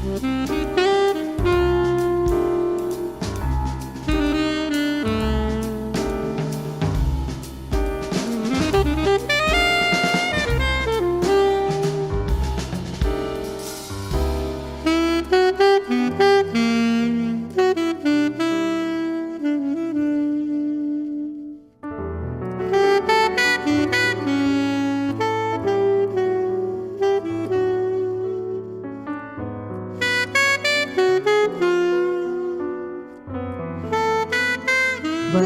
Boa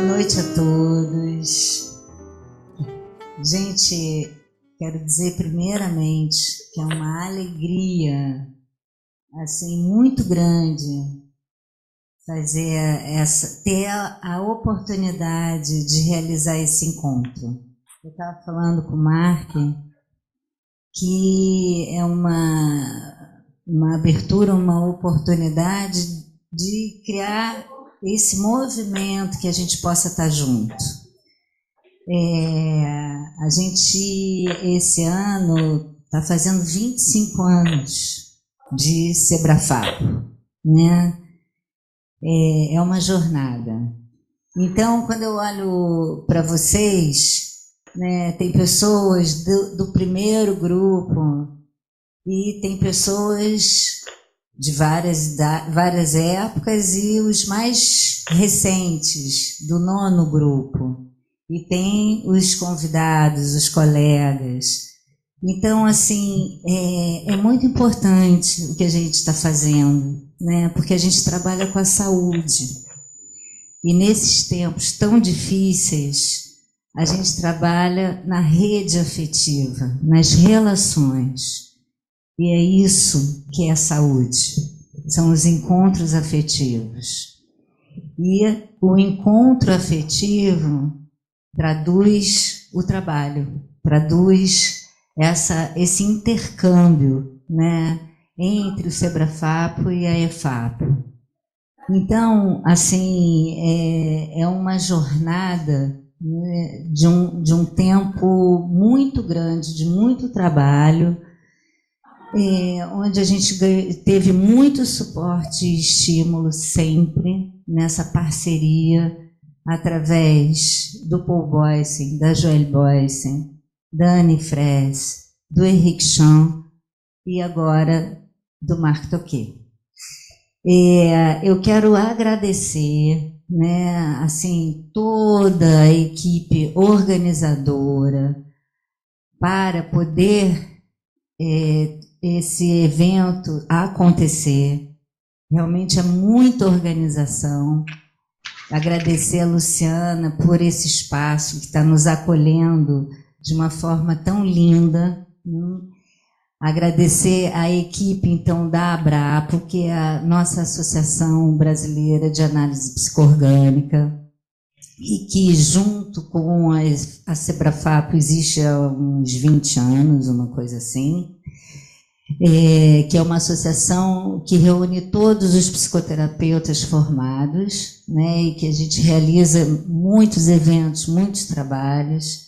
noite a todos. Gente, quero dizer primeiramente que é uma alegria, assim, muito grande ter a oportunidade de realizar esse encontro. Eu estava falando com o Mark que é uma abertura, uma oportunidade de criar esse movimento que a gente possa estar junto. A gente, esse ano, está fazendo 25 anos de Sebrafapo, né? É uma jornada. Então, quando eu olho para vocês, né, tem pessoas do primeiro grupo e tem pessoas de várias épocas e os mais recentes, do 9º grupo. E tem os convidados, os colegas. Então, assim, é muito importante o que a gente está fazendo, né? Porque a gente trabalha com a saúde. E nesses tempos tão difíceis, a gente trabalha na rede afetiva, nas relações. E é isso que é saúde, são os encontros afetivos. E o encontro afetivo traduz o trabalho, traduz esse intercâmbio, né, entre o Sebrafapo e a EFAPO. Então, assim, é uma jornada, né, de um tempo muito grande, de muito trabalho, onde a gente teve muito suporte e estímulo sempre nessa parceria através do Paul Boysen, da Joelle Boysen, da Anne Fraisse, do Henrique Chan e agora do Marc Toquet. Eu quero agradecer, né, assim, toda a equipe organizadora para poder esse evento acontecer. Realmente é muita organização. Agradecer a Luciana por esse espaço que está nos acolhendo de uma forma tão linda. Agradecer a equipe, então, da ABRAPO, que é a nossa Associação Brasileira de Análise Psicoorgânica, e que, junto com a Sebrafapo, existe há uns 20 anos, uma coisa assim, que é uma associação que reúne todos os psicoterapeutas formados, né, e que a gente realiza muitos eventos, muitos trabalhos.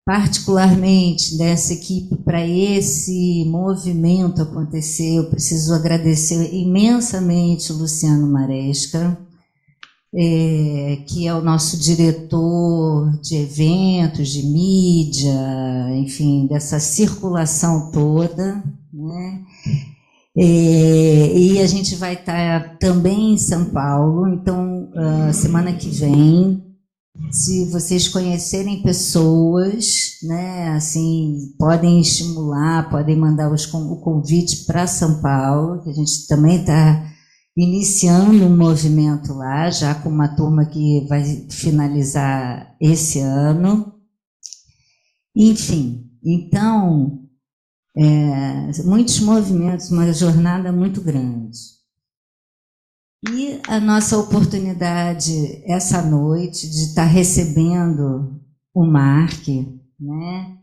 Particularmente dessa equipe, para esse movimento acontecer, eu preciso agradecer imensamente o Luciano Maresca, que é o nosso diretor de eventos, de mídia, enfim, dessa circulação toda, né? E a gente vai estar também em São Paulo, então, semana que vem, se vocês conhecerem pessoas, né, assim, podem estimular, podem mandar o convite para São Paulo, que a gente também está iniciando um movimento lá, já com uma turma que vai finalizar esse ano. Enfim, então, muitos movimentos, uma jornada muito grande. E a nossa oportunidade essa noite de estar recebendo o Mark, né?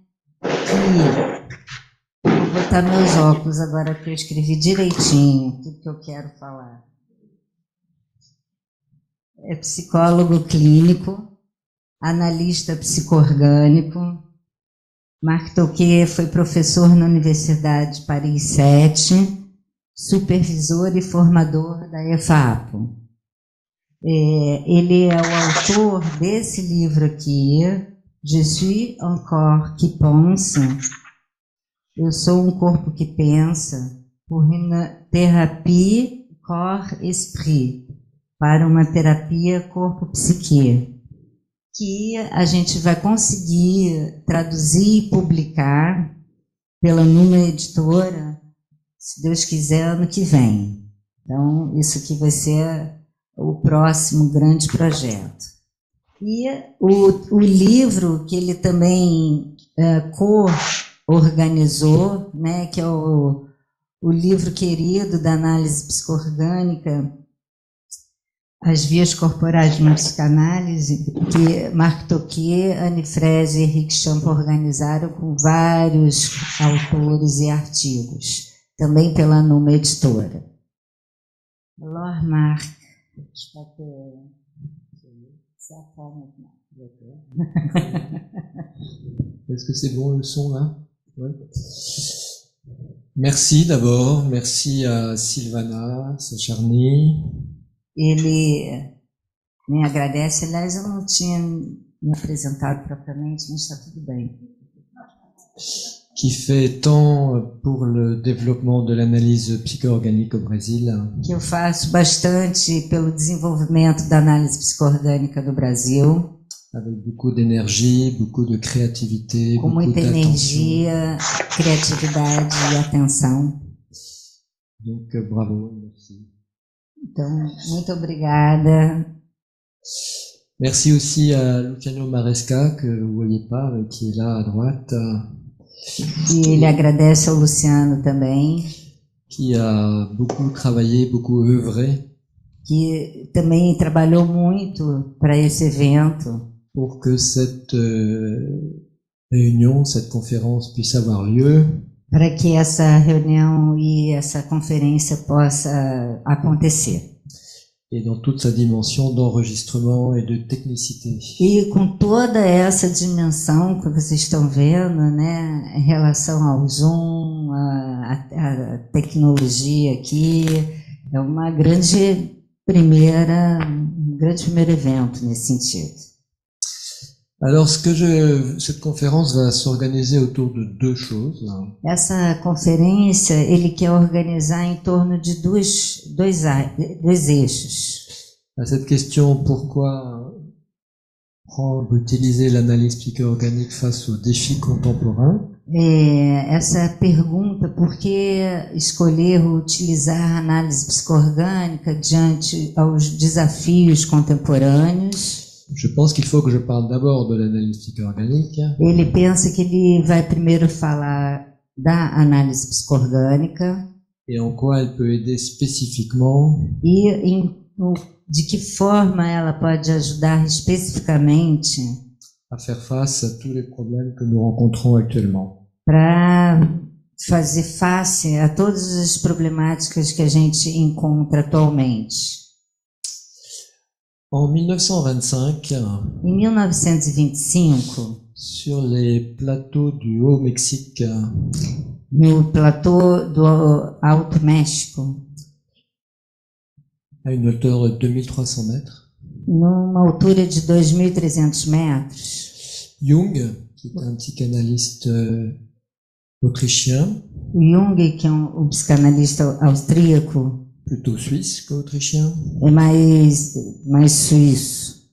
Vou botar meus óculos agora que eu escrevi direitinho tudo que eu quero falar. É psicólogo clínico, analista psicoorgânico. Marc Toquet foi professor na Universidade de Paris 7, supervisor e formador da EFAPO. Ele é o autor desse livro aqui, Je suis un corps qui pense. Eu sou um corpo que pensa, pour une thérapie corps-esprit, para uma terapia corpo-psique, que a gente vai conseguir traduzir e publicar pela Numa Editora, se Deus quiser, ano que vem. Então, isso aqui vai ser o próximo grande projeto. E o livro que ele também co-organizou, né, que é o livro querido da análise psicoorgânica, As Vias Corporais na Psicanálise, que Marc Tocqué, Anne Fraise e Henrique Champa organizaram com vários autores e artigos, também pela Numa Editora. Alors, Marc, je crois que ça forme maintenant. Est-ce que c'est bon le son là? Ouais. Merci d'abord, merci à Silvana Sacharny. Ele me agradece, aliás, eu não tinha me apresentado propriamente, mas está tudo bem. Qui fait tant pour le développement de l'analyse psycho-organique au Brésil. Que eu faço bastante pelo desenvolvimento da análise psicoorgânica do Brasil. Avec beaucoup d'énergie, beaucoup de créativité, com beaucoup muita d'attention. energia, criatividade e atenção. Donc bravo, merci. Então, muito obrigada. Merci aussi à Luciano Maresca, que vous voyez pas, mais qui est là à droite. E ele agradece ao Luciano também, Qui a beaucoup travaillé, beaucoup œuvré que também trabalhou muito para esse evento, pour que cette réunion, cette conférence puisse avoir lieu. para que essa reunião e essa conferência possa acontecer. Et dans toute sa dimension d'enregistrement et de technicité. E com toda essa dimensão que vocês estão vendo, né, em relação ao Zoom, a tecnologia aqui, é um grande primeiro evento nesse sentido. Alors, cette conférence va s'organiser autour de deux choses. Essa conferência ele quer organizar em torno de dois eixos. À cette question, pourquoi utiliser l'analyse psycho-organique face aux défis contemporains? Essa pergunta, por que escolher utilizar a análise psicoorgânica diante aos desafios contemporâneos? Je pense qu'il faut que je parle d'abord de l'analyse psycho-organique. Ele pensa que ele vai primeiro falar da análise psicoorgânica Et en quoi elle peut aider spécifiquement e de que forma ela pode ajudar especificamente à faire face à tous les problèmes que nous rencontrons actuellement. para fazer face a todas as problemáticas que a gente encontra atualmente. En 1925, Em 1925, sur les plateaux du Haut-Mexique, no platô do Alto México, à une hauteur de 2300 mètres, numa altura de 2.300 metros, Jung, qui est un psychanalyste autrichien, o Jung, que é um psicanalista austríaco, plutôt suisse qu'autrichien, é mais suíço,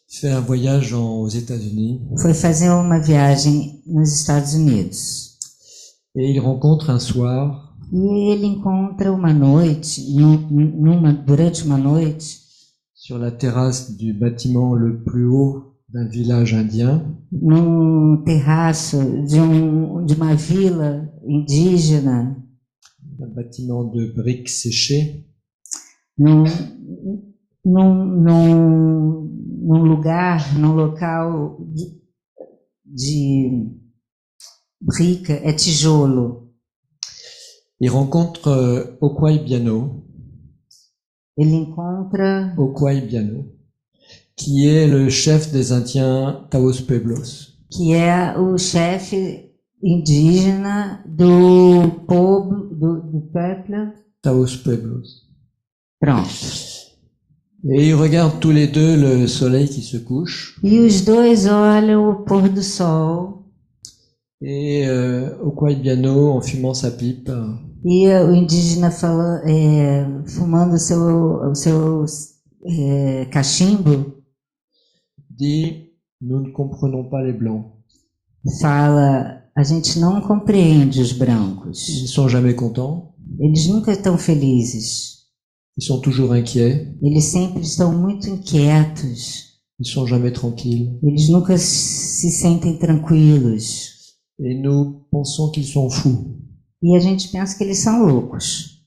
fait un voyage aux États-Unis foi fazer uma viagem nos Estados Unidos. et il rencontre un soir E ele encontra uma noite, durante uma noite, sur la terrasse du bâtiment le plus haut d'un village indien, num terraço de uma vila indígena, un bâtiment de briques séchées, num local de brica, é tijolo. il rencontre Okwai Biano, Ele encontra qui est le chef des Indiens Taos Pueblos. que é o chefe indígena do povo, do peuple Taos Pueblos. Pronto. Et ils regardent tous les deux le soleil qui se couche. E os dois olham o pôr do sol. Et au Quaibiano, en fumant sa pipe, E o indígena fumando o seu cachimbo, dit « Nous ne comprenons pas les Blancs. fala: a gente não compreende os Ils brancos. ne sont jamais contents. Eles nunca estão felizes. Ils sont toujours inquiets. Eles sempre estão muito inquietos. Ils sont jamais tranquilles. Eles nunca se sentem tranquilos. Et nous pensons qu'ils sont fous. E a gente pensa que eles são loucos.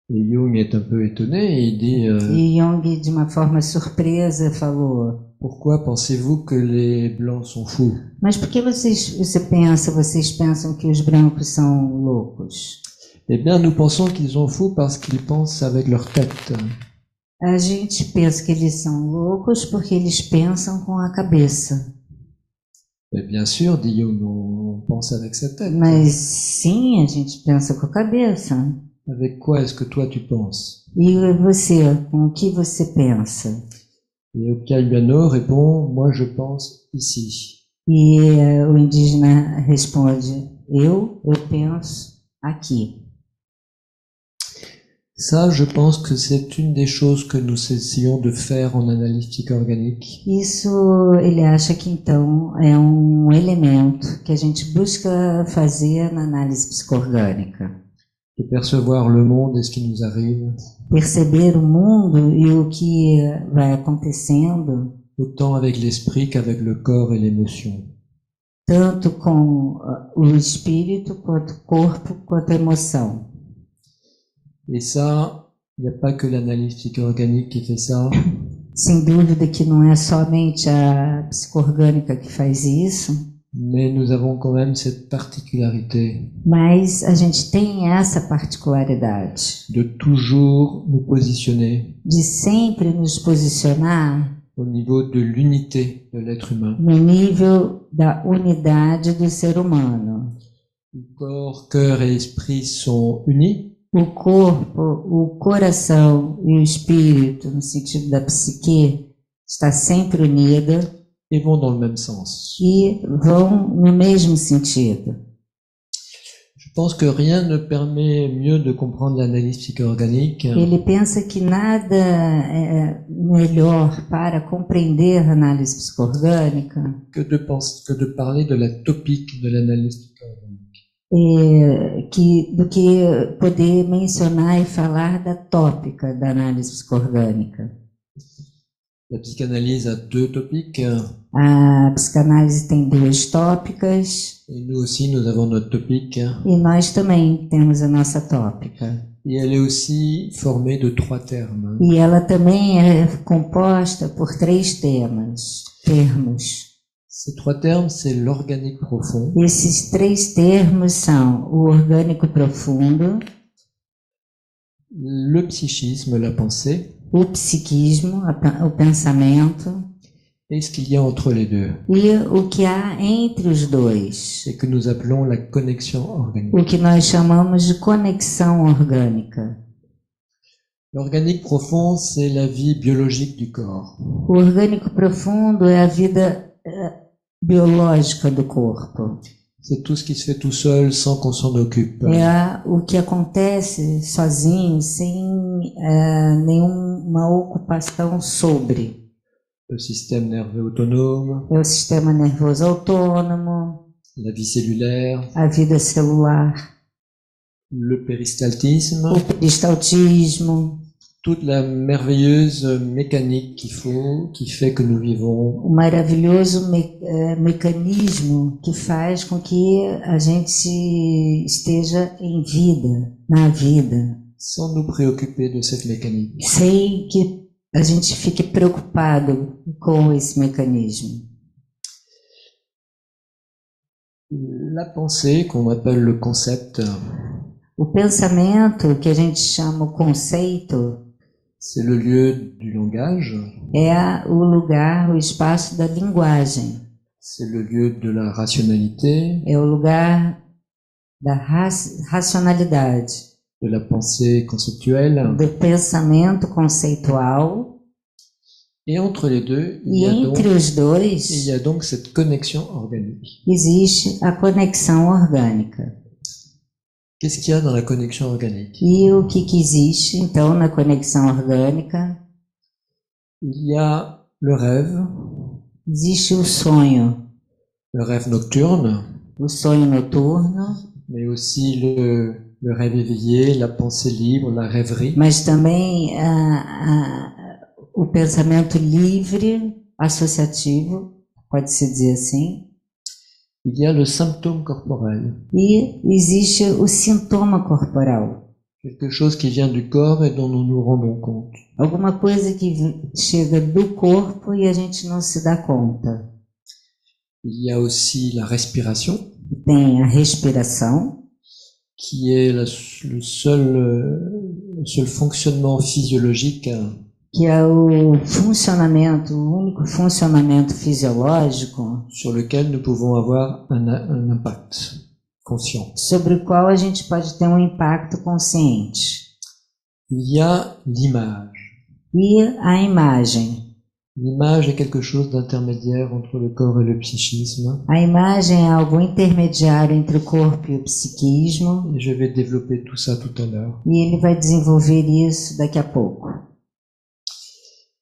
Et Jung est un peu étonné et il dit E Jung, de uma forma surpresa, falou: pourquoi pensez-vous que les Blancs sont fous? mas por que vocês pensam que os brancos são loucos? Eh bien, nous pensons qu'ils sont fous parce qu'ils pensent avec leur tête. A gente pensa que eles são loucos porque eles pensam com a cabeça. Et bien sûr, dit Jung, on pense avec sa tête. Mas sim, a gente pensa com a cabeça. Avec quoi est-ce que toi tu penses? E você, com o que você pensa? Et Quaibiano répond, moi je pense ici. E o indígena responde: eu penso aqui. Ça, je pense que c'est une des choses que nous essayons de faire en analyse psycho-organique. Isso ele acha que então é um elemento que a gente busca fazer na análise psico-orgânica. De percevoir le monde et ce qui nous arrive, Perceber o mundo e o que vai acontecendo, autant avec l'esprit qu'avec le corps et l'émotion. tanto com o espírito, quanto o corpo, quanto a emoção. Et ça, il n'y a pas que l'analyse psycho-organique qui fait ça. Sem dúvida que não é somente a psico-orgânica que faz isso, Mais nous avons quand même cette particularité mas a gente tem essa particularidade de toujours nous positionner de sempre nos posicionar au niveau de l'unité de l'être humain. no nível da unidade do ser humano. Le corps, cœur et esprit sont unis, O corpo, o coração e o espírito, no sentido da psique, está sempre unida et vont dans le même sens. e vão no mesmo sentido. Je pense que rien ne permet mieux de comprendre l'analyse psycho-organique Ele pensa que nada é melhor para compreender a análise psico-orgânica que de parler de la topique de l'analyse psycho-organique. do que poder mencionar e falar da tópica da análise psico-orgânica. La psychanalyse a deux topiques A psicanálise tem duas tópicas et nous aussi nous avons notre topique e nós também temos a nossa tópica. et elle est aussi formée de trois termes. E ela também é composta por três termos. Ces trois termes, c'est l'organique profond, Esses três termos são o orgânico profundo, le psychisme, la pensée, o psiquismo, o pensamento, et ce qu'il y a entre les deux, e o que há entre os dois, et que nous appelons la connexion organique. o que nós chamamos de conexão orgânica. L'organique profond, c'est la vie biologique du corps. O orgânico profundo é a vida biológica do corpo. C'est tout ce qui se fait tout seul sans qu'on s'en occupe. É o que acontece sozinho, sem nenhuma ocupação sobre. Le système nerveux autonome, É o sistema nervoso autônomo, la vie cellulaire, a vida celular, le péristaltisme, o peristaltismo, toute la merveilleuse mécanique qui fait que nous vivons o maravilhoso mecanismo que faz com que a gente esteja em vida, na vida, sans nous préoccuper de cette mécanique. sem que a gente fique preocupado com esse mecanismo. La pensée, qu'on appelle le concept, O pensamento, que a gente chama o conceito, c'est le lieu du langage, é o lugar, o espaço da linguagem, c'est le lieu de la rationalité, é o lugar da racionalidade, de la pensée conceptuelle. do pensamento conceitual, Et entre les deux, e entre os dois il y a donc cette connexion organique. existe a conexão orgânica. Qu'est-ce qu'il y a dans la connexion organique? E o que existe, então, na conexão orgânica? Il y a le rêve Existe o sonho nocturne, noturno, mais aussi le rêve éveillé, la pensée libre, la rêverie. mas também o pensamento livre, associativo, pode-se dizer assim. Il y a le symptôme corporel, E existe o sintoma corporal, quelque chose qui vient du corps et dont nous nous rendons compte. alguma coisa que chega do corpo e a gente não se dá conta. Il y a aussi la respiration, Tem a respiração, qui est le seul fonctionnement physiologique que é o funcionamento, o único funcionamento fisiológico sur lequel nous pouvons avoir un impact conscient. sobre o qual a gente pode ter um impacto consciente. Il y a l'image. E a imagem. L'image est quelque chose d'intermédiaire entre le corps et le psychisme. A imagem é algo intermediário entre o corpo e o psiquismo, Et je vais développer tout ça tout à l'heure. e ele vai desenvolver isso daqui a pouco.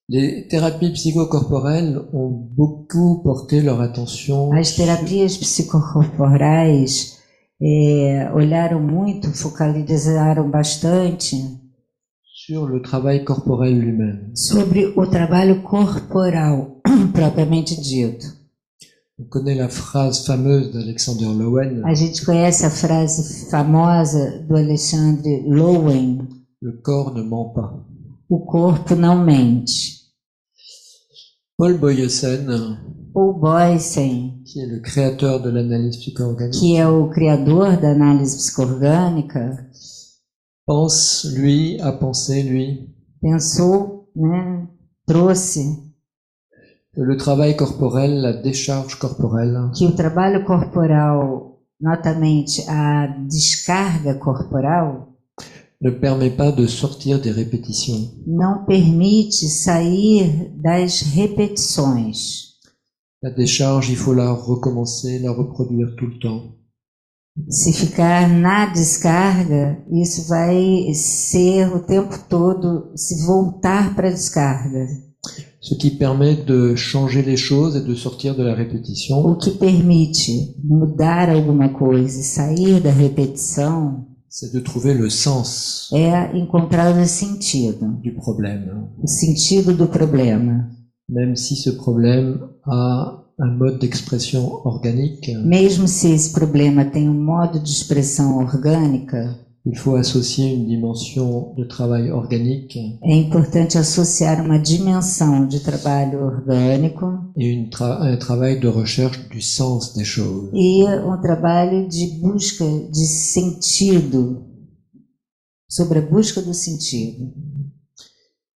Les thérapies psychocorporelles ont beaucoup porté leur attention As terapias psicocorporais olharam muito, focalizaram bastante sur le travail corporel lui-même. sobre o trabalho corporal, propriamente dito. On connaît la phrase fameuse d'Alexander Lowen, A gente conhece a frase famosa do Alexandre Lowen, le corps ne ment pas. o corpo não mente. Paul Boyesen, Paul Boysen, qui est le créateur de l'analyse psycho-organique, que é o criador da análise psicoorgânica, a pensé, lui, pensou, né, trouxe que le travail corporel, la décharge corporelle, que o trabalho corporal, notamente a descarga corporal, ne permet pas de sortir des répétitions. não permite sair das repetições. La décharge, il faut la recommencer, la reproduire tout le temps. Se ficar na descarga, isso vai ser o tempo todo se voltar para a descarga. Ce qui permet de changer les choses et de sortir de la répétition. O que permite mudar alguma coisa e sair da repetição C'est de trouver le sens é encontrar o sentido du problème. Même si ce problème a un mode d'expression organique, Mesmo se esse problema tem um modo de expressão orgânica, il faut associer une dimension de travail organique é importante associar uma dimensão de trabalho orgânico et un travail de recherche du sens des choses. e um trabalho de busca de sentido, sobre a busca do sentido.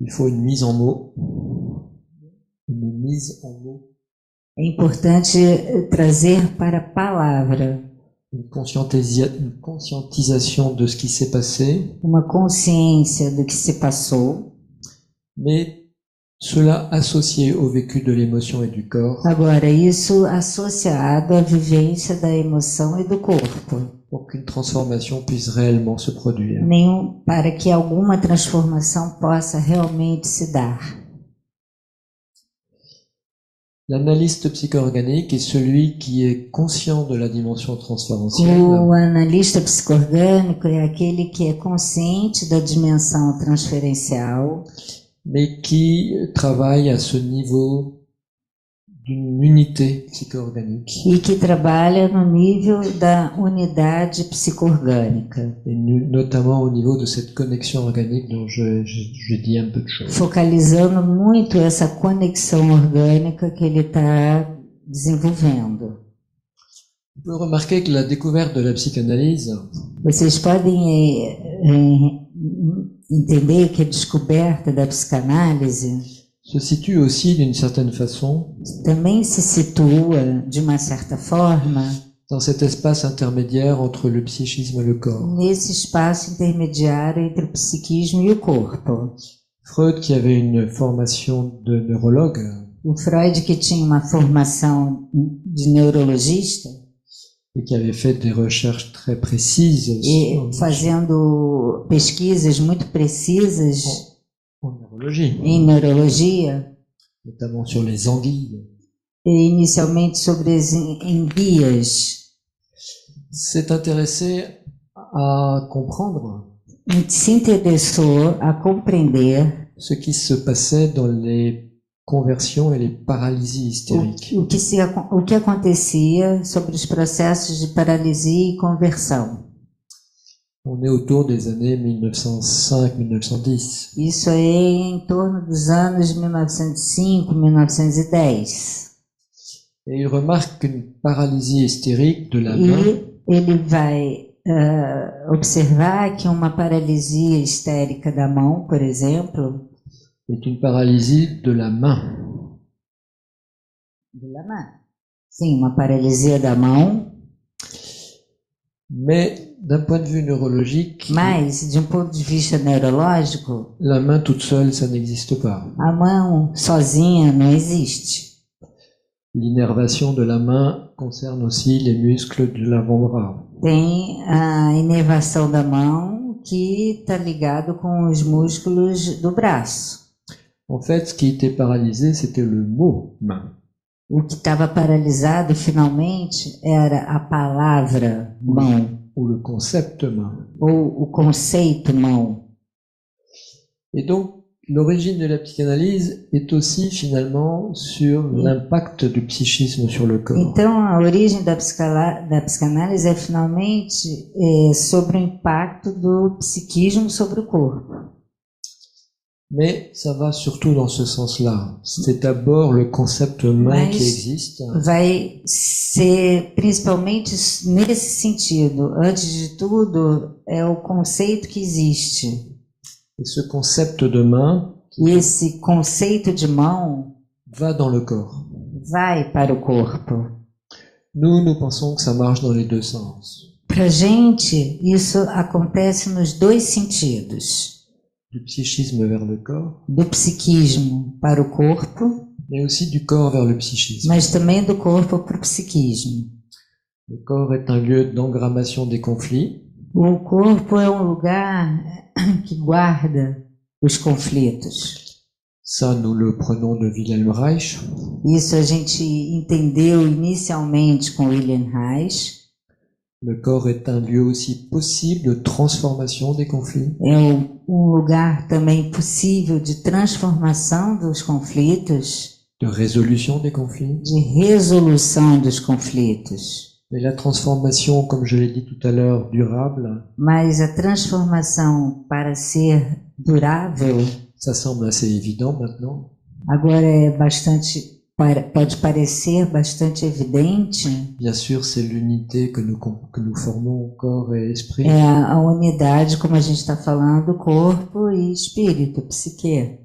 Il faut une mise en mots. É importante trazer para a palavra Une conscientisation de ce qui s'est passé, uma consciência do que se passou, mais cela associé au vécu de l'émotion et du corps, agora isso associado à vivência da emoção e do corpo, pour qu'une transformation puisse réellement se produire. para que alguma transformação possa realmente se dar. L'analyste psycho-organique est celui qui est conscient de la dimension transférentielle, O analista psicoorgânico é aquele que é consciente da dimensão transferencial, mais qui travaille à ce niveau d'une unité psycho-organique, e que trabalha no nível da unidade psicoorgânica, et notamment au niveau de cette connexion organique dont je dis un peu de choses. focalizando muito essa conexão orgânica que ele está desenvolvendo. On peut remarquer que la découverte de la psychanalyse Vocês podem entender que a descoberta da psicanálise se situe aussi d'une certaine façon também se situa, de uma certa forma, dans cet espace intermédiaire entre le psychisme et le corps. nesse espaço intermediário entre o psiquismo e o corpo. Freud, qui avait une formation de neurologue, O Freud, que tinha uma formação de neurologista, et qui avait fait des recherches très précises e fazendo pesquisas muito precisas en neurologie, em neurologia, notamment sur les anguilles, e inicialmente sobre as enguias, s'est intéressé à comprendre se interessou a compreender ce qui se passait dans les conversions et les paralysies hystériques. o que acontecia sobre os processos de paralisia e conversão. On est autour des années 1905-1910. Isso é em torno dos anos 1905, 1910. Et il remarque qu'une paralysie hystérique de la main E ele vai observar que uma paralisia histérica da mão, por exemplo, est une paralysie de la main. Sim, uma paralisia da mão, Mais d'un point de vue neurologique, mas de um ponto de vista neurológico, la main toute seule, ça n'existe pas. a mão sozinha não existe. L'innervation de la main concerne aussi les muscles de l'avant-bras. Tem a inervação da mão que está ligado com os músculos do braço. En fait, ce qui était paralysé, c'était le mot main. O que estava paralisado finalmente era a palavra mão, Ou le concept main. ou o conceito mão. Et donc, l'origine de la psychanalyse est aussi finalement sur l'impact du psychisme sur le corps. Então, a origem da psicanálise é finalmente sobre o impacto do psiquismo sobre o corpo. Mais ça va surtout dans ce sens-là. C'est d'abord le concept main qui existe. Vai ser principalmente nesse sentido. Antes de tudo, é o conceito que existe. Et ce concept de main E esse conceito de mão va dans le corps. vai para o corpo. Nous pensons que ça marche dans les deux sens. Pra gente, isso acontece nos dois sentidos. Du psychisme vers le corps, Do psiquismo para o corpo, mais aussi du corps vers le psychisme. mas também do corpo para o psiquismo. Le corps est un lieu d'engrammation des conflits. O corpo é um lugar que guarda os conflitos. Ça, nous le prenons de Wilhelm Reich. Isso a gente entendeu inicialmente com Wilhelm Reich. Le corps est un lieu aussi possible de transformation des conflits. É um lugar também possível de transformação dos conflitos, De résolution des conflits. de resolução dos conflitos. Mais la transformation, comme je l'ai dit tout à l'heure, durable, Mas a transformação para ser durável ça semble assez évident maintenant. agora é pode parecer bastante evidente. Bien sûr, c'est l'unité que nous formons, corps et esprit. É a unidade, como a gente está falando, corpo e espírito, psique.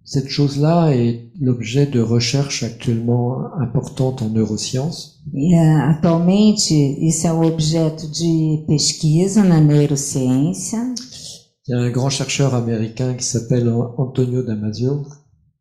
Cette chose-là est l'objet de recherches actuellement importantes en neurosciences. E, atualmente, isso é o objeto de pesquisa na neurociência. Il y a un grand chercheur américain qui s'appelle Antonio Damasio,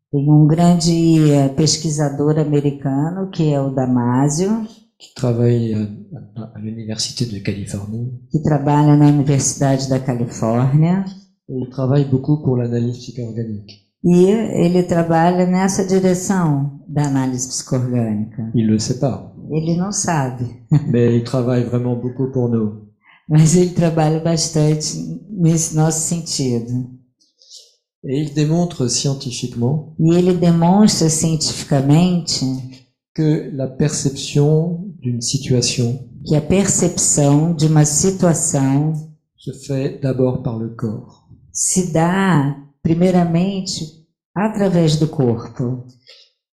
Tem grande pesquisador americano, que é o Damasio, qui travaille à l'Université de Californie. que trabalha na Universidade da Califórnia. Et il travaille beaucoup pour l'analyse psycho-organique. E ele trabalha nessa direção da análise psico-orgânica. Il le sait pas, Ele não sabe, mais il travaille vraiment beaucoup pour nous. mas ele trabalha bastante nesse nosso sentido. Et il démontre scientifiquement E ele demonstra cientificamente que la perception d'une situation que a percepção de uma situação se fait d'abord par le corps. se dá, primeiramente, através do corpo.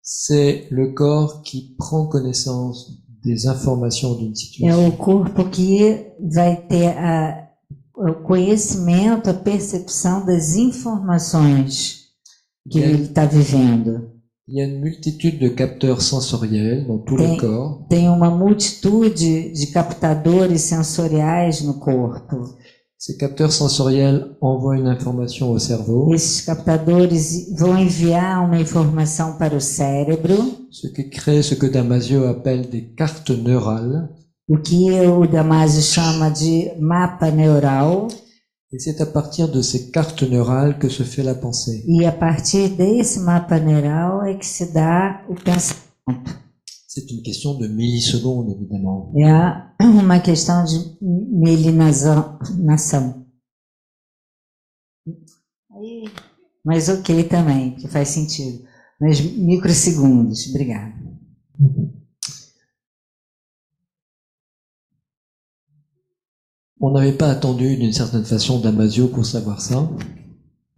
C'est le corps qui prend connaissance des informations d'une É situation. o corpo que vai ter o conhecimento, a percepção das informações que ele está vivendo. Il y a une multitude de capteurs sensoriels dans tout le corps. Tem uma multitude de captadores sensoriais no corpo. Ces capteurs sensoriels envoient une information au cerveau, Esses captadores vão enviar uma informação para o cérebro, ce qui crée ce que Damasio appelle des cartes neurales. o que o Damasio chama de mapa neural, Et c'est à partir de ces cartes neurales que se fait la pensée. e a partir desse mapa neural é que se dá o pensamento. C'est une question de millisecondes, évidemment. É uma questão de melinação. Mas ok também, que faz sentido. Mas microsegundos, obrigada. On n'avait pas attendu d'une certaine façon Damasio pour savoir ça.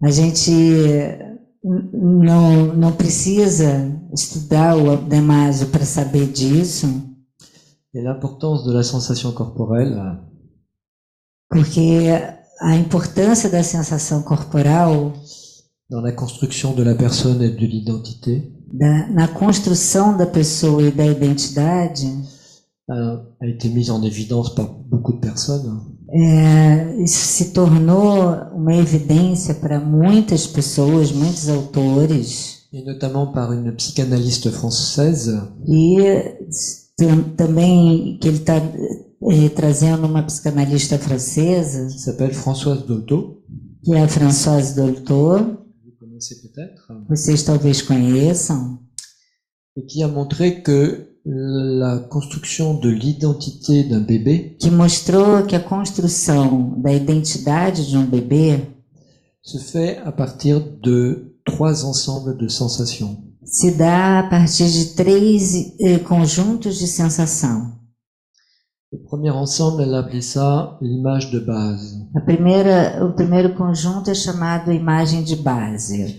A gente não precisa estudar o Damasio para saber disso, Et l'importance de la sensation corporelle, porque a importância da sensação corporal dans la construction de la personne et de l'identité, na construção da pessoa e da identidade a été mise en évidence par beaucoup de personnes. isso se tornou uma evidência para muitas pessoas, muitos autores, Et notamment par une psychanalyste française e também que ele está trazendo uma psicanalista francesa, qui s'appelle Françoise Dolto. que é a Françoise Dolto, Vous connaissez peut-être. vocês talvez conheçam, Et qui a montré que la construction de l'identité d'un bébé que mostrou que a construção da identidade de um bebê se fait à partir de 3 ensembles de sensations. se dá a partir de 3 conjuntos de sensação. Le premier ensemble, elle appelait ça l'image de base. O primeiro conjunto é chamado imagem de base.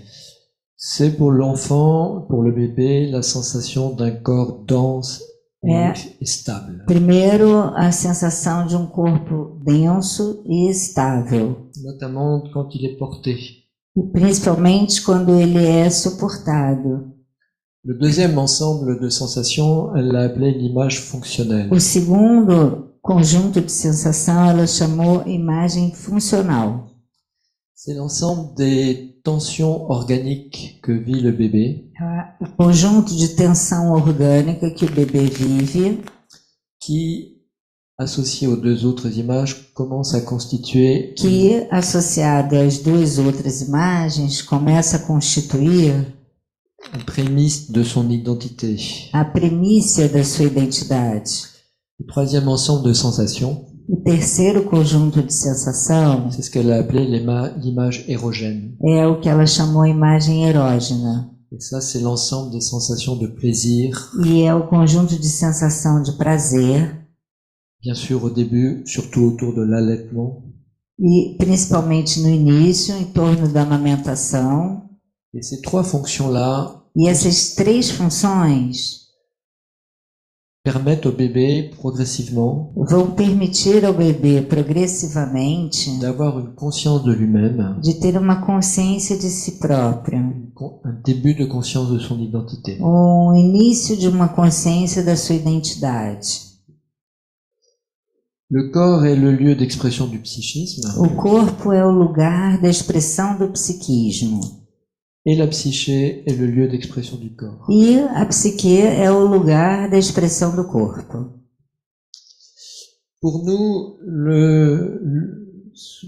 C'est pour l'enfant, pour le bébé, la sensation d'un corps dense et stable. Primeiro, a sensação de um corpo denso e estável, Notamment quand il est porté. e principalmente quando ele é suportado. Le deuxième ensemble de sensations, elle l'a appelé l'image fonctionnelle. O segundo conjunto de sensação ela chamou imagem funcional. C'est l'ensemble des tensions organiques que vit le bébé, O conjunto de tensão orgânica que o bebê vive, qui, associé aux 2 autres images, commence à constituer que, associado às 2 outras imagens, começa a constituir une prémisse de son identité. a primícia da sua identidade. Le troisième ensemble de sensations, O terceiro conjunto de sensação c'est ce qu'elle a appelé l'image érogène. é o que ela chamou imagem erógena. Et ça, c'est l'ensemble des sensations de plaisir, E é o conjunto de sensação de prazer, bien sûr au début, surtout autour de l'allaitement. e principalmente no início, em torno da amamentação. Et ces 3 fonctions-là E essas 3 funções permettent au bébé progressivement vão permitir ao bebê progressivamente d'avoir une conscience de lui-même, de ter uma consciência de si próprio, un début de conscience de son identité. o início de uma consciência da sua identidade. Le corps est le lieu d'expression du psychisme O corpo é o lugar da expressão do psiquismo. et la psyché est le lieu d'expression du corps. E a psique é o lugar da expressão do corpo. Pour nous,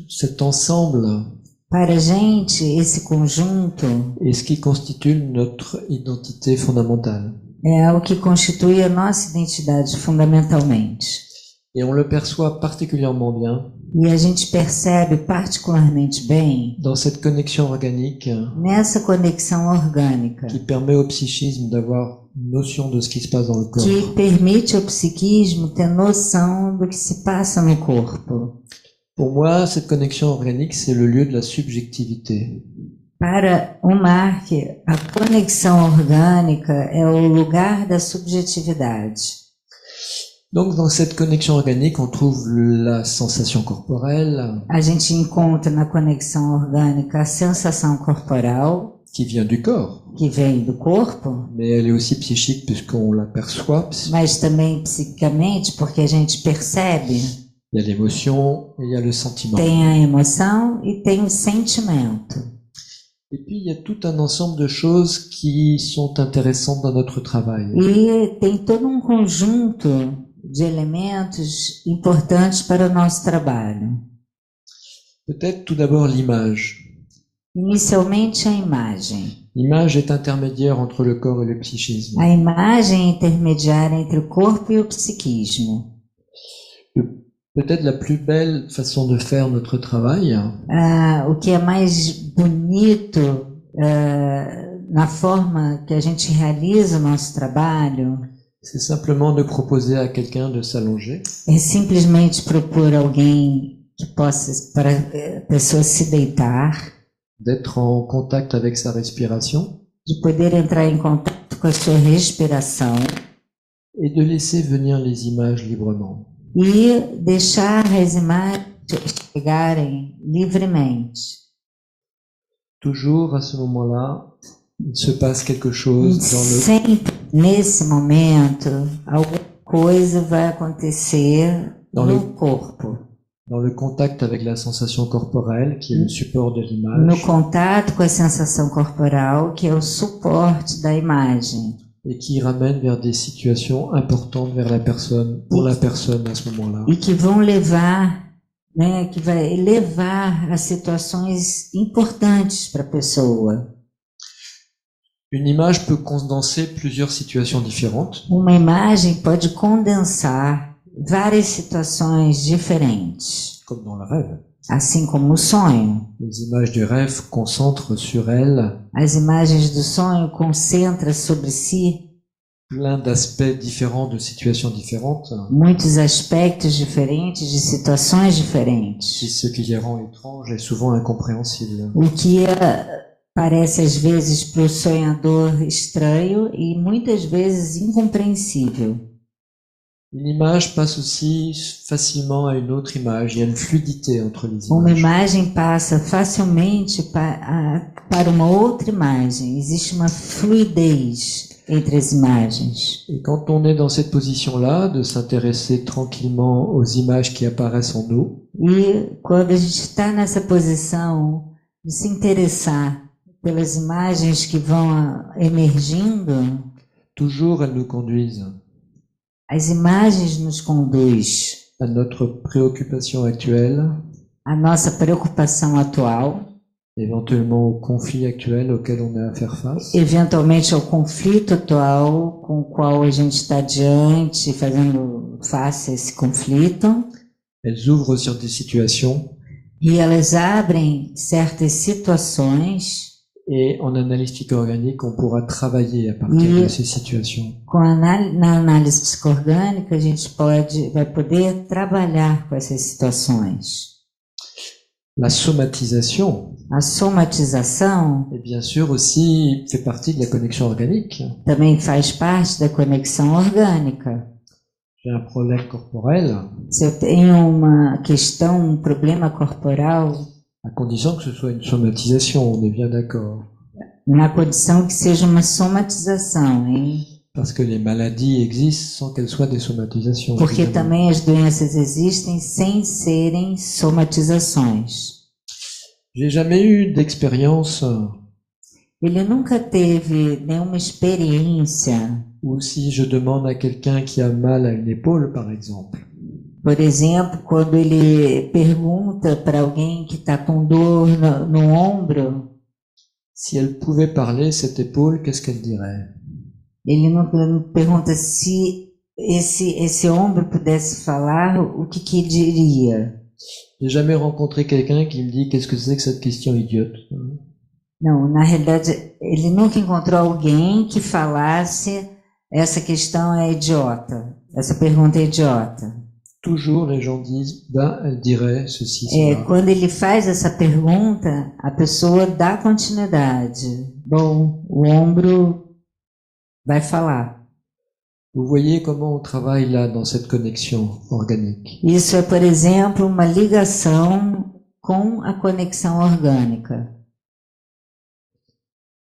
cet ensemble Para a gente, esse conjunto est ce qui constitue notre identité fondamentale. é o que constitui a nossa identidade fundamentalmente. Et on le perçoit particulièrement bien E a gente percebe particularmente bem dans cette connexion organique nessa conexão orgânica qui permet au psychisme d'avoir une notion de ce qui se passe dans le corps. que permite ao psiquismo ter noção do que se passa no corpo. Pour moi, cette connexion organique, c'est le lieu de la subjectivité. Para o Mark, a conexão orgânica é o lugar da subjetividade. Donc, dans cette connexion organique, on trouve la sensation corporelle, A gente encontra na conexão orgânica a sensação corporal, qui vient du corps, que vem do corpo, mais elle est aussi psychique puisqu'on la perçoit. mas também psiquicamente, porque a gente percebe. Il y a l'émotion et il y a le sentiment. Tem a emoção e tem o sentimento. Et puis il y a tout un ensemble de choses qui sont intéressantes dans notre travail. E tem todo um conjunto de elementos importantes para o nosso trabalho. Peut-être tout d'abord l'image. Inicialmente a imagem. L'image est intermédiaire entre le corps et le psychisme. A imagem é intermediária entre o corpo e o psiquismo. Peut-être la plus belle façon de faire notre travail. O que é mais bonito na forma que a gente realiza o nosso trabalho C'est simplement de proposer à quelqu'un de s'allonger. é simplesmente propor alguém que possa para a pessoa se deitar, D'être en contact avec sa respiration de poder entrar em contato com a sua respiração et de laisser venir les images librement. e deixar as imagens chegarem livremente. Toujours à ce moment-là, il se passe quelque chose dans le Sempre nesse momento, alguma coisa vai acontecer no corpo. Dans le contact avec la sensation corporelle, qui est le support de No l'image, contato com a sensação corporal, que é o suporte da imagem. et qui ramène vers des situations importantes vers la personne, pour la personne à ce moment-là. E que vão levar, né, que vai levar a situações importantes para a pessoa. Une image peut condenser plusieurs situations différentes, Uma imagem pode condensar várias situações diferentes, comme dans le rêve. assim como o sonho. Les images du rêve concentrent sur elles As imagens do sonho concentram sobre si plein d'aspects différents, de situations différentes, muitos aspectos diferentes de situações diferentes, ce qui les rend étranges et souvent incompréhensibles. o que parece às vezes para o sonhador estranho e muitas vezes incompreensível. Une image passe aussi facilement à une autre image, il y a une fluidité entre les Uma images. imagem passa facilmente para uma outra imagem, existe uma fluidez entre as imagens. Et quand on est dans cette position-là, de s'intéresser tranquillement aux images qui apparaissent en nous, E quando a gente está nessa posição de se interessar pelas imagens que vão emergindo, toujours elles nous conduisent as imagens nos conduz à notre préoccupation actuelle, à nossa preocupação atual, éventuellement au conflit actuel auquel on a à faire face, eventualmente ao conflito atual com o qual a gente está diante, fazendo face a esse conflito, elles ouvrent sur des situations e elas abrem certas situações. et en analytique organique, on pourra travailler à partir de ces situations. Na análise psicoorgânica, a gente vai poder trabalhar com essas situações. La somatisation, A somatização et bien sûr aussi, fait partie de la connexion organique. também faz parte da conexão orgânica. J'ai un problème corporel, Se eu tenho uma questão, um problema corporal, à condition que ce soit une somatisation, on est bien d'accord. na condição que seja uma somatização, hein? Parce que les maladies existent sans qu'elles soient des somatisations. Porque évidemment. também as doenças existem sem serem somatizações. J'ai jamais eu d'expérience Ele nunca teve nenhuma experiência, où si je demande à quelqu'un qui a mal à une épaule, par exemple, por exemplo, quando ele pergunta para alguém que está com dor no ombro, si elle pouvait parler, cette épaule, qu'est-ce qu'elle dirait? ele não pergunta se esse ombro pudesse falar, o que diria. J'ai jamais rencontré quelqu'un qui me dit qu'est-ce que c'est que cette question idiote. Não, na realidade, ele nunca encontrou alguém que falasse essa questão é idiota, essa pergunta é idiota. Toujours les gens disent, ben, elle dirait ceci, cela. Quando ele faz essa pergunta, a pessoa dá continuidade. Bom, o ombro vai falar. Vous voyez comment on travaille là dans cette connexion organique. Isso é, por exemplo, uma ligação com a conexão orgânica.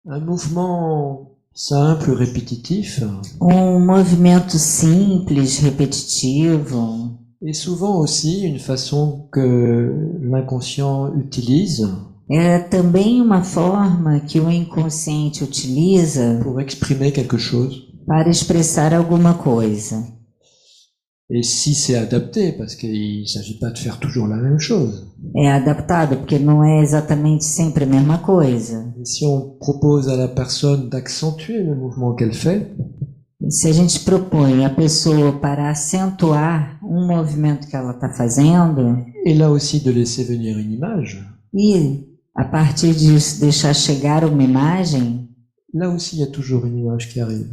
Un mouvement simple, répétitif, movimento simples, repetitivo, est souvent aussi une façon que l'inconscient utilise é também uma forma que o inconsciente utiliza pour exprimer quelque chose. para expressar alguma coisa. Et si c'est adapté, parce qu'il ne s'agit pas de faire toujours la même chose. É adaptado, porque não é exatamente sempre a mesma coisa. Et si on propose à la personne d'accentuer le mouvement qu'elle fait, Se a gente propõe a pessoa para acentuar um movimento que ela está fazendo, et là aussi de laisser venir une image, e a partir disso deixar chegar uma imagem, là aussi il y a toujours une image qui arrive.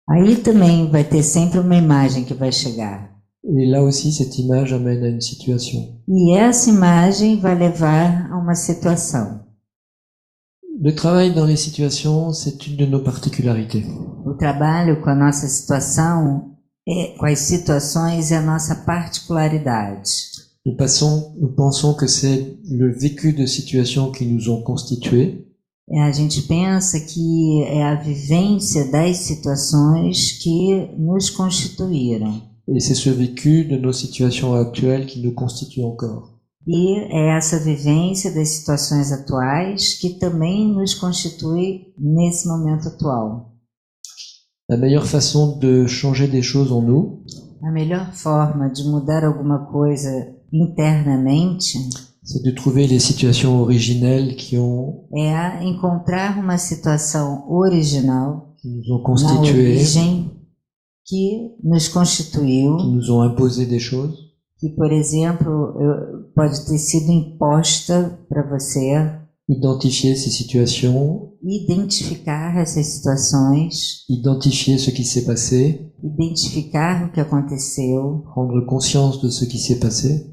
aí também vai ter sempre uma imagem que vai chegar. Et là aussi cette image amène à une situation. E essa imagem vai levar a uma situação. Le travail dans les situations, c'est une de nos particularités. O trabalho com a nossa situação, com as situações, é a nossa particularidade. Nous pensons que c'est le vécu de situations qui nous ont constitués. A gente pensa que é a vivência das situações que nos constituíram. Et c'est ce vécu de nos situations actuelles qui nous constitue encore. E é essa vivência das situações atuais que também nos constitui nesse momento atual. La meilleure façon de changer des choses en nous, A melhor forma de mudar alguma coisa internamente c'est de trouver les situations originelles é a encontrar uma situação original qui nous ont na constitués, origem que nos constituiu, qui nous ont imposé des choses, que, por exemplo, pode ter sido imposta para você. identifier ces situations, Identificar essas situações, identifier ce qui s'est passé, identificar o que aconteceu, prendre conscience de ce qui s'est passé,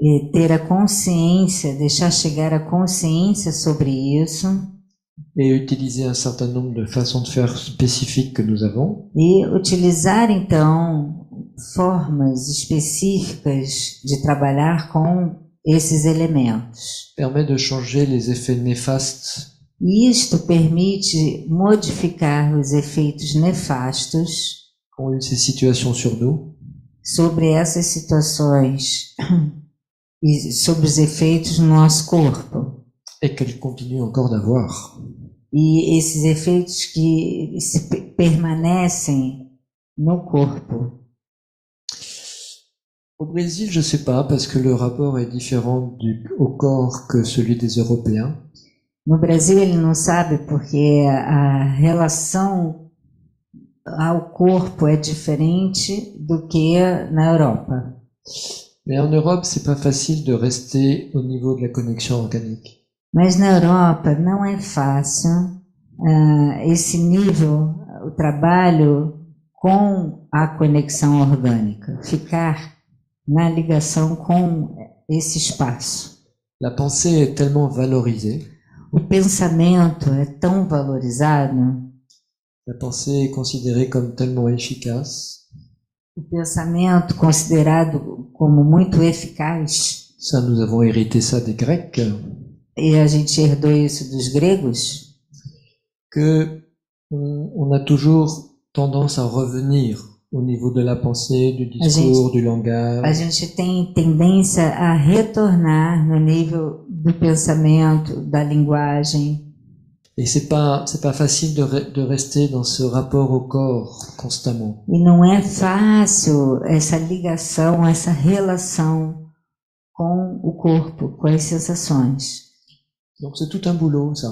e ter a consciência, deixar chegar a consciência sobre isso et utiliser un certain nombre de façons de faire spécifiques que nous avons, e utilizar então formas específicas de trabalhar com esses elementos. permet de changer les effets néfastes E isto permite modificar os efeitos nefastos qu'ont eu ces situations sur nous, sobre essas situações e sobre os efeitos no nosso corpo. et qu'elles continuent encore d'avoir. E esses efeitos que permanecem no corpo. Au Brésil, je sais pas, parce que le rapport est différent au corps que celui des Européens. No Brasil ele não sabe porque a relação ao corpo é diferente do que na Europa. Mais en Europe, c'est pas facile de rester au niveau de la connexion organique. Mas na Europa não é fácil esse nível, o trabalho com a conexão orgânica, ficar na ligação com esse espaço. La pensée est tellement valorisée, O pensamento é tão valorizado, la pensée est considérée comme tellement efficace, o pensamento considerado como muito eficaz, ça nous avons hérité ça des Grecs, e a gente herdou isso dos gregos, que on a toujours tendance à revenir au niveau de la pensée, du discours, du langage. a gente tem tendência a retornar no nível do pensamento, da linguagem. Et c'est pas facile de rester dans ce rapport au corps constamment. E não é fácil essa ligação, essa relação com o corpo, com as sensações. Donc c'est tout un boulot, ça,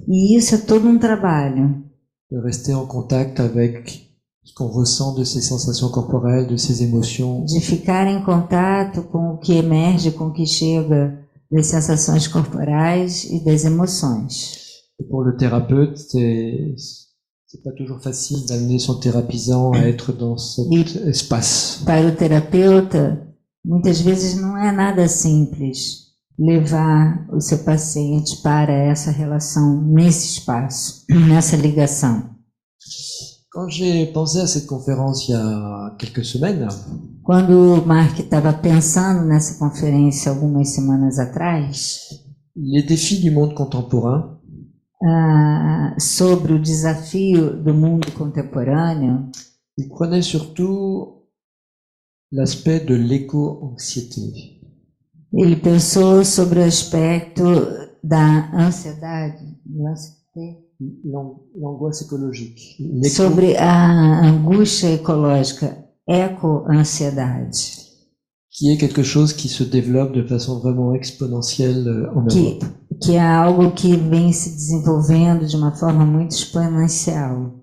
E isso é todo um trabalho, de rester en contact avec ce qu'on ressent de ces sensations corporelles, de ces émotions. de ficar em contato com o que emerge, com o que chega das sensações corporais e das emoções. Et pour le thérapeute, c'est pas toujours facile d'amener son thérapisant à être dans cet espace. Para o terapeuta, muitas vezes não é nada simples levar o seu paciente para essa relação, nesse espaço, nessa ligação. Quand j'ai pensé à cette conférence il y a quelques semaines, Quando o Mark estava pensando nessa conferência algumas semanas atrás, les défis du monde contemporain sobre o desafio do mundo contemporâneo, il prenait surtout l'aspect de l'éco-anxiété. ele pensou sobre o aspecto da ansiedade, L'angoisse écologique. sobre a angústia ecológica, eco-ansiedade, Qui est quelque chose qui se développe de façon vraiment exponentielle en Europe. que é algo que vem se desenvolvendo de uma forma muito exponencial.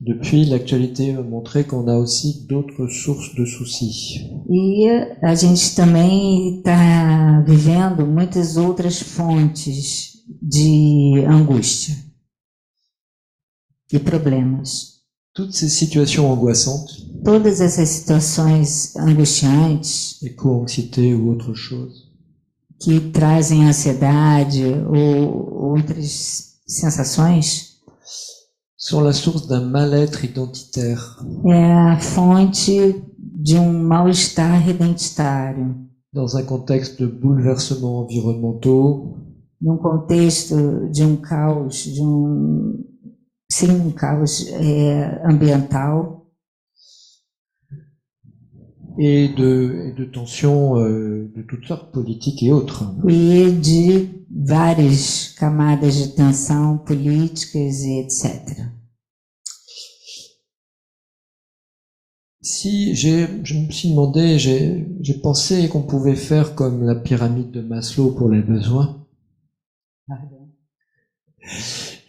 Depuis, l'actualité a montré qu'on a aussi d'autres sources de soucis. E a gente também está vivendo muitas outras fontes de angústia e problemas. Toutes ces situations angoissantes, Todas essas situações angustiantes éco-anxiété ou autre chose, que trazem ansiedade ou outras sensações sont la source d'un mal-être identitaire. é a fonte de mal-estar identitário, Dans un contexte de bouleversements environnementaux, num contexto de caos, um caos ambiental et de tensions de toutes sortes, politiques et autres. e de várias camadas de tensão políticas e etc. Si je me suis demandé, j'ai pensé qu'on pouvait faire comme la pyramide de Maslow pour les besoins.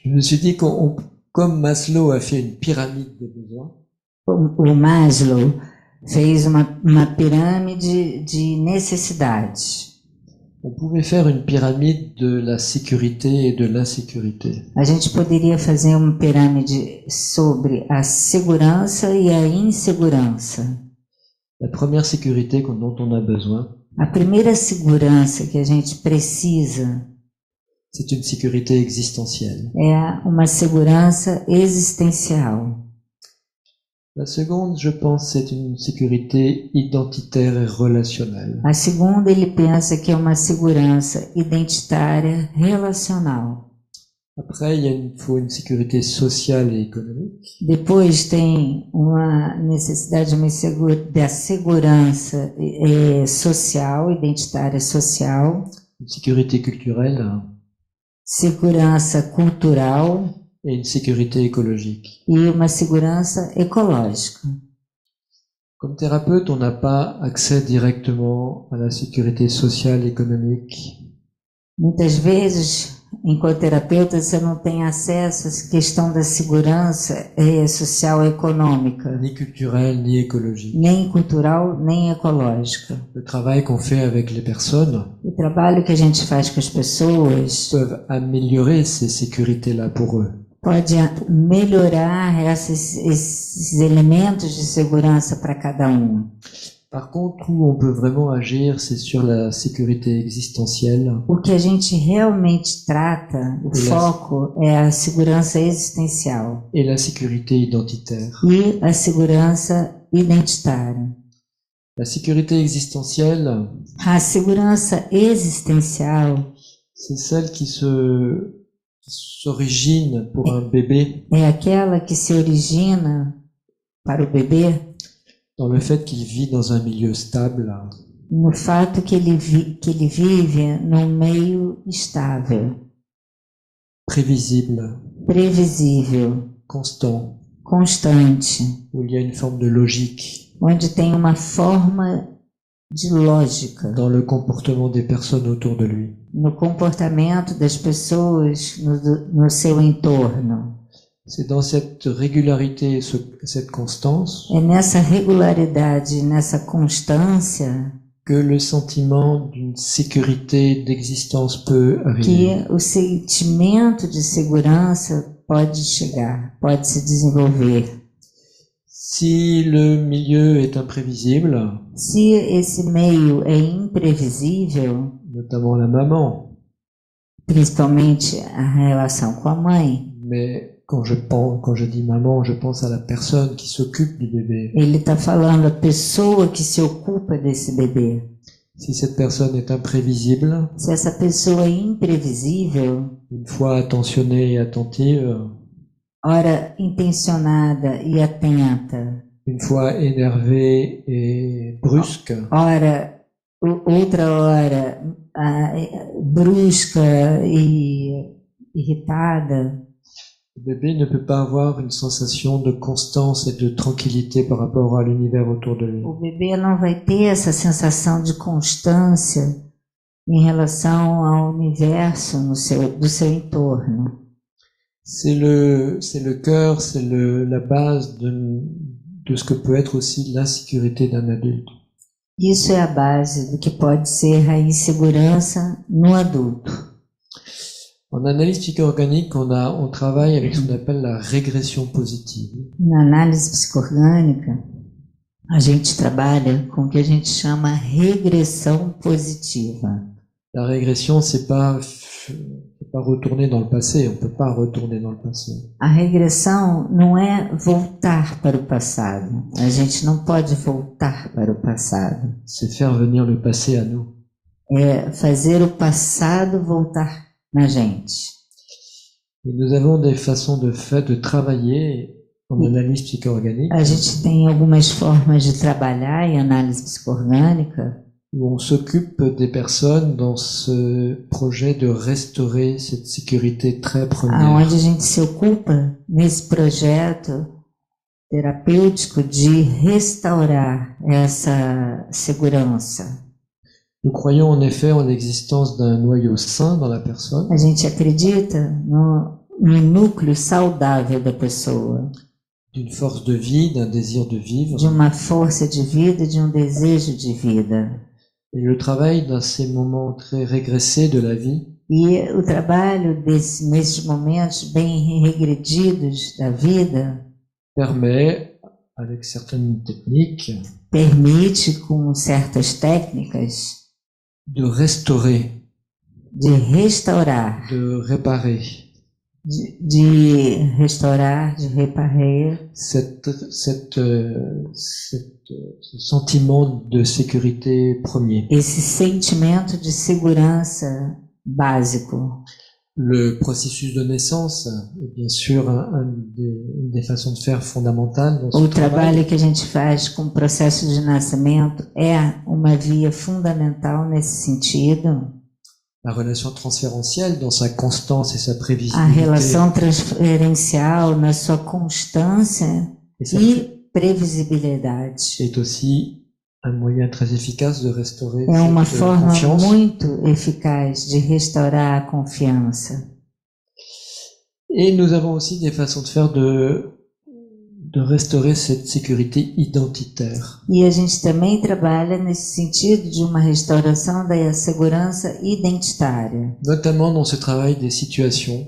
Je me suis dit comme Maslow a fait une pyramide des besoins, O Maslow fez uma pirâmide de necessidades. on pouvait faire une pyramide de la sécurité et de l'insécurité. A gente poderia fazer uma pirâmide sobre a segurança e a insegurança. La première sécurité dont on a besoin, A primeira segurança que a gente precisa c'est une sécurité existentielle. é uma segurança existencial. La seconde, je pense, c'est une sécurité identitaire et relationnelle. A segunda, ele pensa que é uma segurança identitária relacional. Après, il faut une sécurité sociale et économique. Depois tem uma necessidade da segurança social, identitária social, Une sécurité culturelle segurança cultural et une sécurité écologique. e uma segurança ecológica. Comme thérapeute, on n'a pas accès directement à la sécurité sociale et économique. Muitas vezes, enquanto terapeuta, você não tem acesso à questão da segurança social e econômica, Ni culturelle, ni écologique. nem cultural, nem ecológica. Le travail qu'on fait avec les personnes O trabalho que a gente faz com as pessoas peuvent améliorer ces sécurités-là pour eux. pode melhorar esses elementos de segurança para cada um. Par contre, où on peut vraiment agir, c'est sur la sécurité existentielle O que a gente realmente trata, o foco, é a segurança existencial et la sécurité identitaire. e a segurança identitária. La sécurité existentielle, A segurança existencial c'est celle qui s'origine pour un bébé é aquela que se origina para o bebê dans le fait qu'il vit dans un milieu stable, no fato que ele vive num meio estável, prévisible, previsível, constant, constante, où il y a une forme de logique onde tem uma forma de lógica dans le comportement des personnes autour de lui. no comportamento das pessoas no seu entorno. C'est dans cette régularité, cette constance, É nessa regularidade, nessa constância que le sentiment d'une sécurité d'existence peut arriver. que o sentimento de segurança pode chegar, pode se desenvolver. Si le milieu est imprévisible, Se esse meio é imprevisível, notamment la maman, principalmente a relação com a mãe, mais quand je dis maman, je pense à la personne qui s'occupe du bébé. ele está falando a pessoa que se ocupa desse bebê. Si cette personne est imprévisible, se essa pessoa é imprevisível, une fois attentionnée et attentive, ora intencionada e atenta, une fois énervée et brusque, ora outra hora brusca e irritada, le bébé ne peut pas avoir une sensation de constance et de tranquillité par rapport à l'univers autour de lui. o bebê não vai ter essa sensação de constância em relação ao universo do seu entorno. C'est le cœur, c'est la base de ce que peut être aussi l'insécurité d'un adulte. Isso é a base do que pode ser a insegurança no adulto. En analyse psycho-organique, on travaille avec ce qu'on appelle la régression positive. Na análise psico-orgânica, a gente trabalha com o que a gente chama regressão positiva. La régression, c'est pas retourner dans le passé, on peut pas retourner dans le passé. A regressão não é voltar para o passado. A gente não pode voltar para o passado. C'est faire venir le passé à nous. É fazer o passado voltar na gente. Et nous avons des façons de travailler en analyse psycho-organique. A gente tem algumas formas de trabalhar em análise psico-orgânica où on s'occupe des personnes dans ce projet de restaurer cette sécurité très première. aonde a gente se ocupa nesse projeto terapêutico de restaurar essa segurança. Nous croyons en effet en l'existence d'un noyau sain dans la personne, A gente acredita no núcleo saudável da pessoa, d'une force de vie, d'un désir de vivre. de uma força de vida, de desejo de vida. Et le travail dans ces moments très régressés de la vie E o trabalho nesses momentos bem regredidos da vida permet, avec certaines techniques, permite, com certas técnicas, de restaurer, de restaurar, de réparer de restaurar, de reparar ce sentiment de sécurité premier. esse sentimento de segurança básico. Le processus de naissance est bien sûr une des façons de faire fondamentales dans ce O travail. trabalho que a gente faz com o processo de nascimento é uma via fundamental nesse sentido. La relation transférentielle dans sa constance et sa A prévisibilité relação transferencial na sua constância et sa e previsibilidade. est aussi un moyen très efficace de restaurer É uma cette forma confiance. muito eficaz de restaurar a confiança. Et nous avons aussi des façons de faire de restaurer cette sécurité identitaire. E a gente também trabalha nesse sentido de uma restauração da segurança identitária. Notamment dans ce travail des situations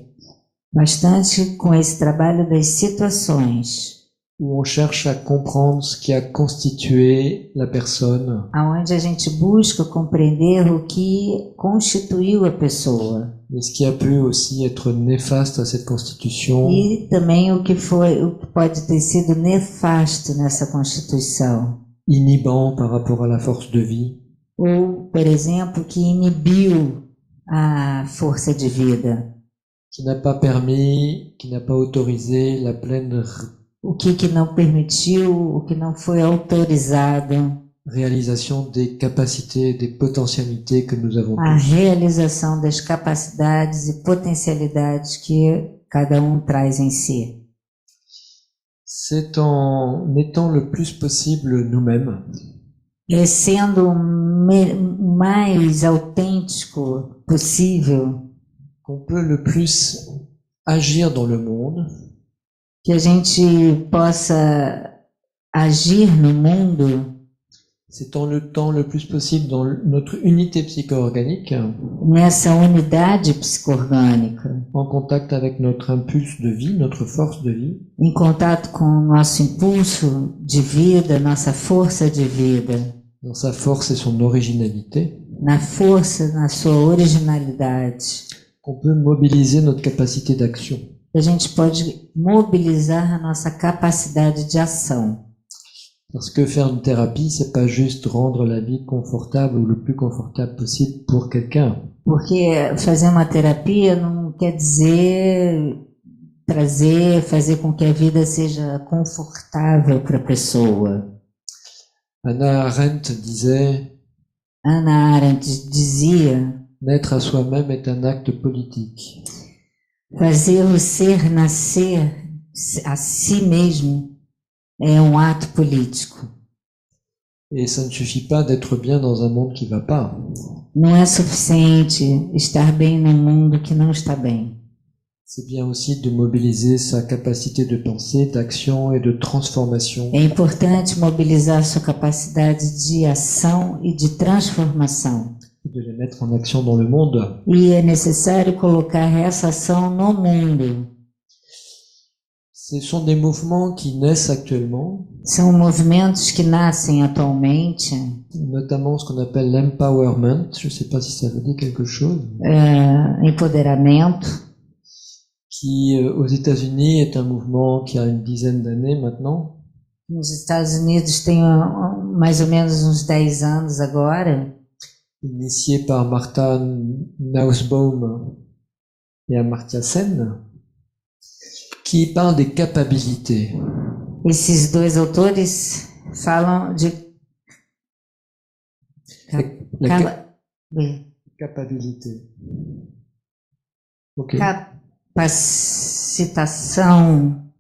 Bastante com esse trabalho das situações, où on cherche à comprendre ce qui a constitué la personne aonde a gente busca compreender o que constituiu a pessoa et ce qui a pu aussi être néfaste à cette constitution e também o que pode ter sido nefasto nessa constituição, inhibant par rapport à la force de vie, ou, por exemplo, que inibiu a força de vida, qui n'a pas permis, qui n'a pas autorisé la pleine o que não permitiu, o que não foi autorizado, réalisation des capacités, des potentialités que nous avons a tous. realização das capacidades e potencialidades que cada um traz em si. C'est en étant le plus possible nous-mêmes E sendo o mais autêntico possível, qu'on peut le plus agir dans le monde que a gente possa agir no mundo, c'est en le temps le plus possible dans notre unité psycho-organique, nessa unidade psico-orgânica, en contact avec notre impulse de vie, notre force de vie, em contato com o nosso impulso de vida, nossa força de vida, dans sa force et son originalité, na força, na sua originalidade, qu'on peut mobiliser notre capacité d'action. a gente pode mobilizar a nossa capacidade de ação. Parce que faire une thérapie, c'est pas juste rendre la vie confortable ou le plus confortable possible pour quelqu'un. Porque fazer uma terapia não quer dizer fazer com que a vida seja confortável para a pessoa. Hannah Arendt disait, Hannah Arendt dizia, naître à soi-même est un acte politique. fazer o ser nascer a si mesmo é um ato político. Et ça ne suffit pas d'être bien dans un monde qui va pas. Não é suficiente estar bem num mundo que não está bem. C'est bien aussi de mobiliser sa capacité de pensée, d'action et de transformation. É importante mobilizar sua capacidade de ação e de transformação. De les mettre en action dans le monde. E é necessário colocar essa ação no mundo. Ce sont des mouvements qui naissent actuellement. São movimentos que nascem atualmente. Notamment ce qu'on appelle l'empowerment. Je ne sais pas si ça veut dire quelque chose. Empoderamento. Qui, aux États-Unis, est un mouvement qui a une dizaine d'années maintenant. Nos Estados Unidos tem mais ou menos uns 10 anos agora. Initié par Martha Nussbaum et Amartya Sen, qui parle des capabilités. Esses dois autores falam de capacité. Okay. Capacitação,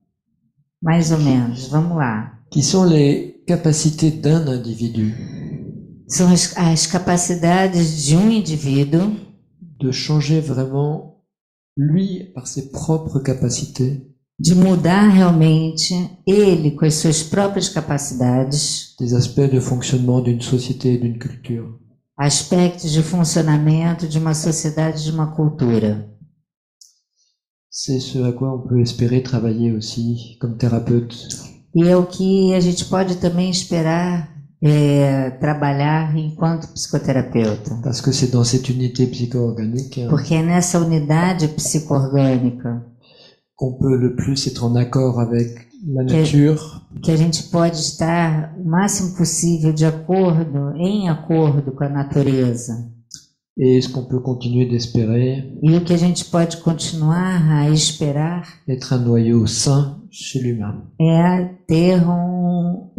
mais ou menos. Vamos lá. Qui sont les capacités d'un individu. São as capacidades de indivíduo de changer vraiment lui par ses propres capacités. De mudar realmente ele com as suas próprias capacidades. Des aspects de fonctionnement d'une société et d'une culture. Aspectos de funcionamento de uma sociedade, de uma cultura. C'est ce à quoi on peut espérer travailler aussi comme thérapeute. E é o que a gente pode também esperar trabalhar enquanto psicoterapeuta. Parce que c'est dans cette unité psycho-organique. Porque é nessa unidade psico-orgânica qu'on peut le plus être en accord avec la nature. Que a gente pode estar o máximo possível em acordo com a natureza. Et ce qu'on peut continuer d'espérer. E o que a gente pode continuar a esperar. Être un noyau sain chez l'humain. É ter um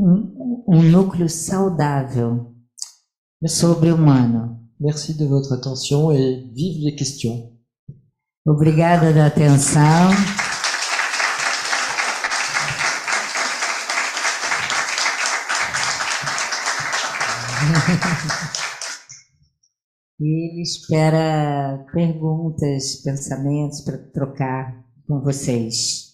núcleo saudável sobre-humano. Merci de votre attention et vive les questions. Obrigada da atenção. E ele espera perguntas, pensamentos para trocar com vocês.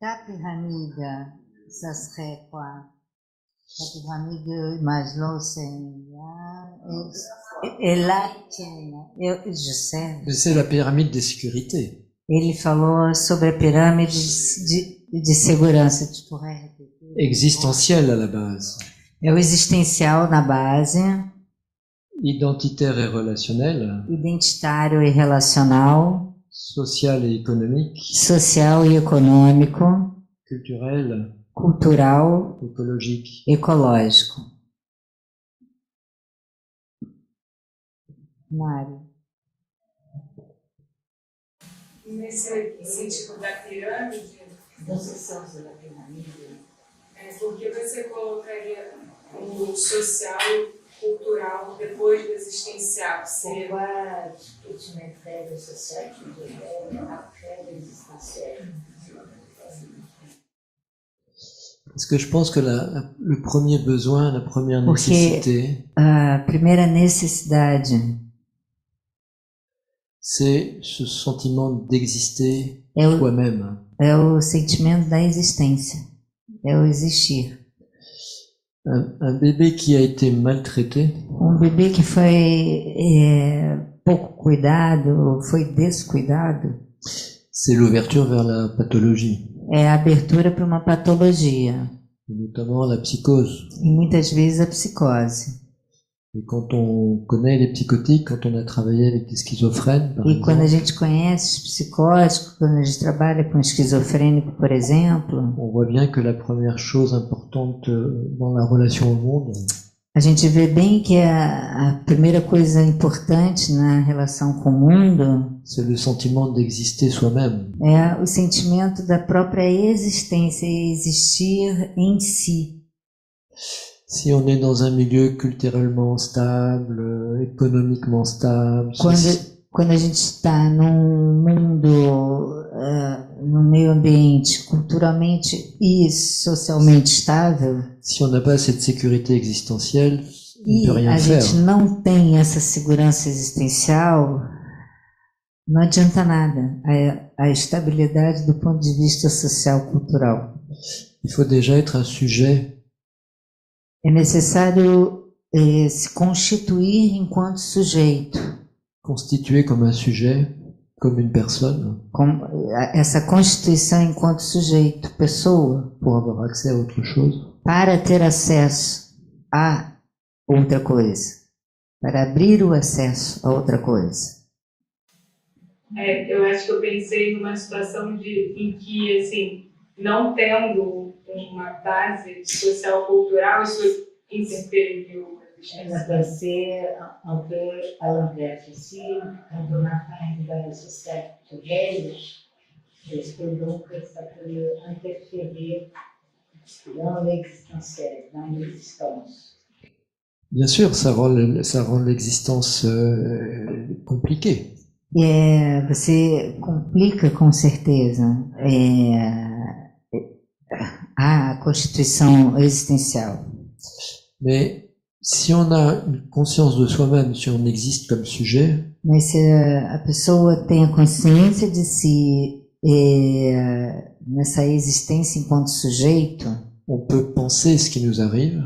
Ta pyramide, ça serait quoi? La pyramide de Maslow, c'est la tienne. Je sais. C'est la pyramide des sécurités. Ele falou sobre a pirâmide de segurança. Tu pourrais repetir? Existentielle à la base. É o existencial na base. Identitaire et relationnel. Identitário e relacional. Social et économique. Social e econômico. Culturel. Cultural. Écologique. Ecológico. Mário. Nesse sentido da pirâmide, da pirâmide. Porque você colocaria o social e cultural depois do existencial? Pourquoi tu mettrais le social après l'existentiel? Parce que je pense que le premier besoin, la première nécessité, a primeira necessidade, c'est ce sentiment d'exister toi-même. É o sentimento da existência, é o existir. Un bébé qui a été maltraité, bebê que foi pouco cuidado, foi descuidado, c'est l'ouverture vers la pathologie. É a abertura para uma patologia. Notamment la psychose. E muitas vezes a psicose. Et quand on connaît les psychotiques, quand on a travaillé avec des schizophrènes, par E quando a exemple, gente conhece os psicóticos, quando a gente trabalha com esquizofrênico, por exemplo, on voit bien que la première chose importante dans la relation au monde, a gente vê bem que a primeira coisa importante na relação com o mundo c'est le sentiment d'exister soi-même. é o sentimento da própria existência e existir em si. Si on est dans un milieu culturellement stable, économiquement stable, Quando a gente está num mundo, num meio ambiente culturalmente e socialmente estável, si on n'a pas cette sécurité existentielle, on ne e peut rien a faire. gente não tem essa segurança existencial, não adianta nada. A estabilidade do ponto de vista social-cultural. Il faut déjà être un sujet. É necessário se constituir enquanto sujeito. Constitué comme un sujet, comme une personne, Essa constituição enquanto sujeito, pessoa, pour avoir accès à autre chose. para ter acesso a outra coisa, para abrir o acesso a outra coisa. Eu acho que eu pensei numa situação em que, assim, não tendo uma base social-cultural, isso interferiu. Elle a passé un peu à l'inverse. Si on n'a pas une base sociale culturelle, est-ce que donc ça peut interférer dans l'existentiel, dans l'existence? Bien sûr, ça rend l'existence compliquée. Você complica com certeza a constituição existencial. Mais si on a une conscience de soi-même, si on existe comme sujet, Mas se a pessoa tem a consciência de si nessa existência enquanto sujeito, on peut penser ce qui nous arrive,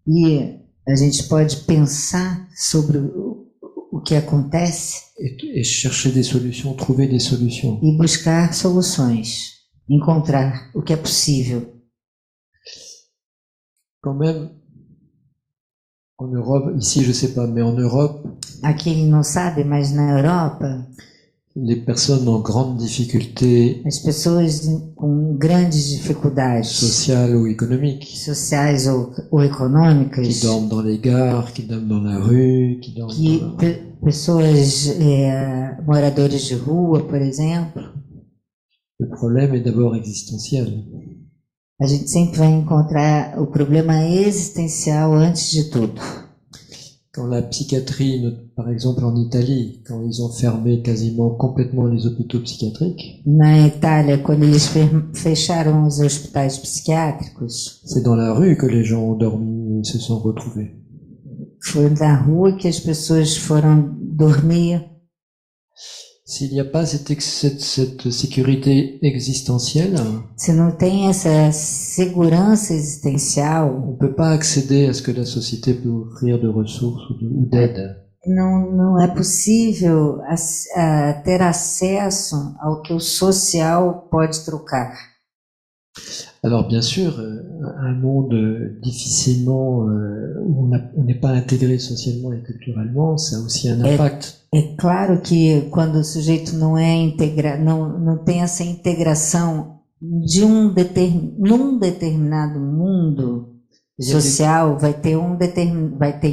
e a gente pode pensar sobre o que acontece et chercher des solutions, trouver des solutions. e buscar soluções, encontrar o que é possível. Quand même, en Europe, ici je sais pas, mais en Europe, Aqui ele não sabe, mas na Europa, les personnes en grande difficulté as pessoas com grandes dificuldades sociales ou économiques, sociais ou qui econômicas, dorment dans les gares, qui dorment dans la rue, qui dorment que dans pessoas, moradores de rua, por exemplo, Le problème est d'abord existentiel. a gente sempre vai encontrar o problema existencial antes de tudo. Quand la psychiatrie, par exemple en Italie, quand ils ont fermé quasiment complètement les hôpitaux psychiatriques, Na Itália, quando eles fecharam os hospitais psiquiátricos, c'est dans la rue que les gens ont dormi et se sont retrouvés. foi na rua que as pessoas foram dormir. S'il n'y a pas cette sécurité existentielle, Se não tem essa segurança existencial, on ne peut pas accéder à ce que la société peut offrir de ressources ou d'aide. não é possível ter acesso ao que o social pode trocar. Alors bien sûr, un monde difficilement où on n'est pas intégré socialement et culturellement, ça a aussi un impact. É claro que quando o sujeito não é não tem essa integração de num determinado mundo social, vai ter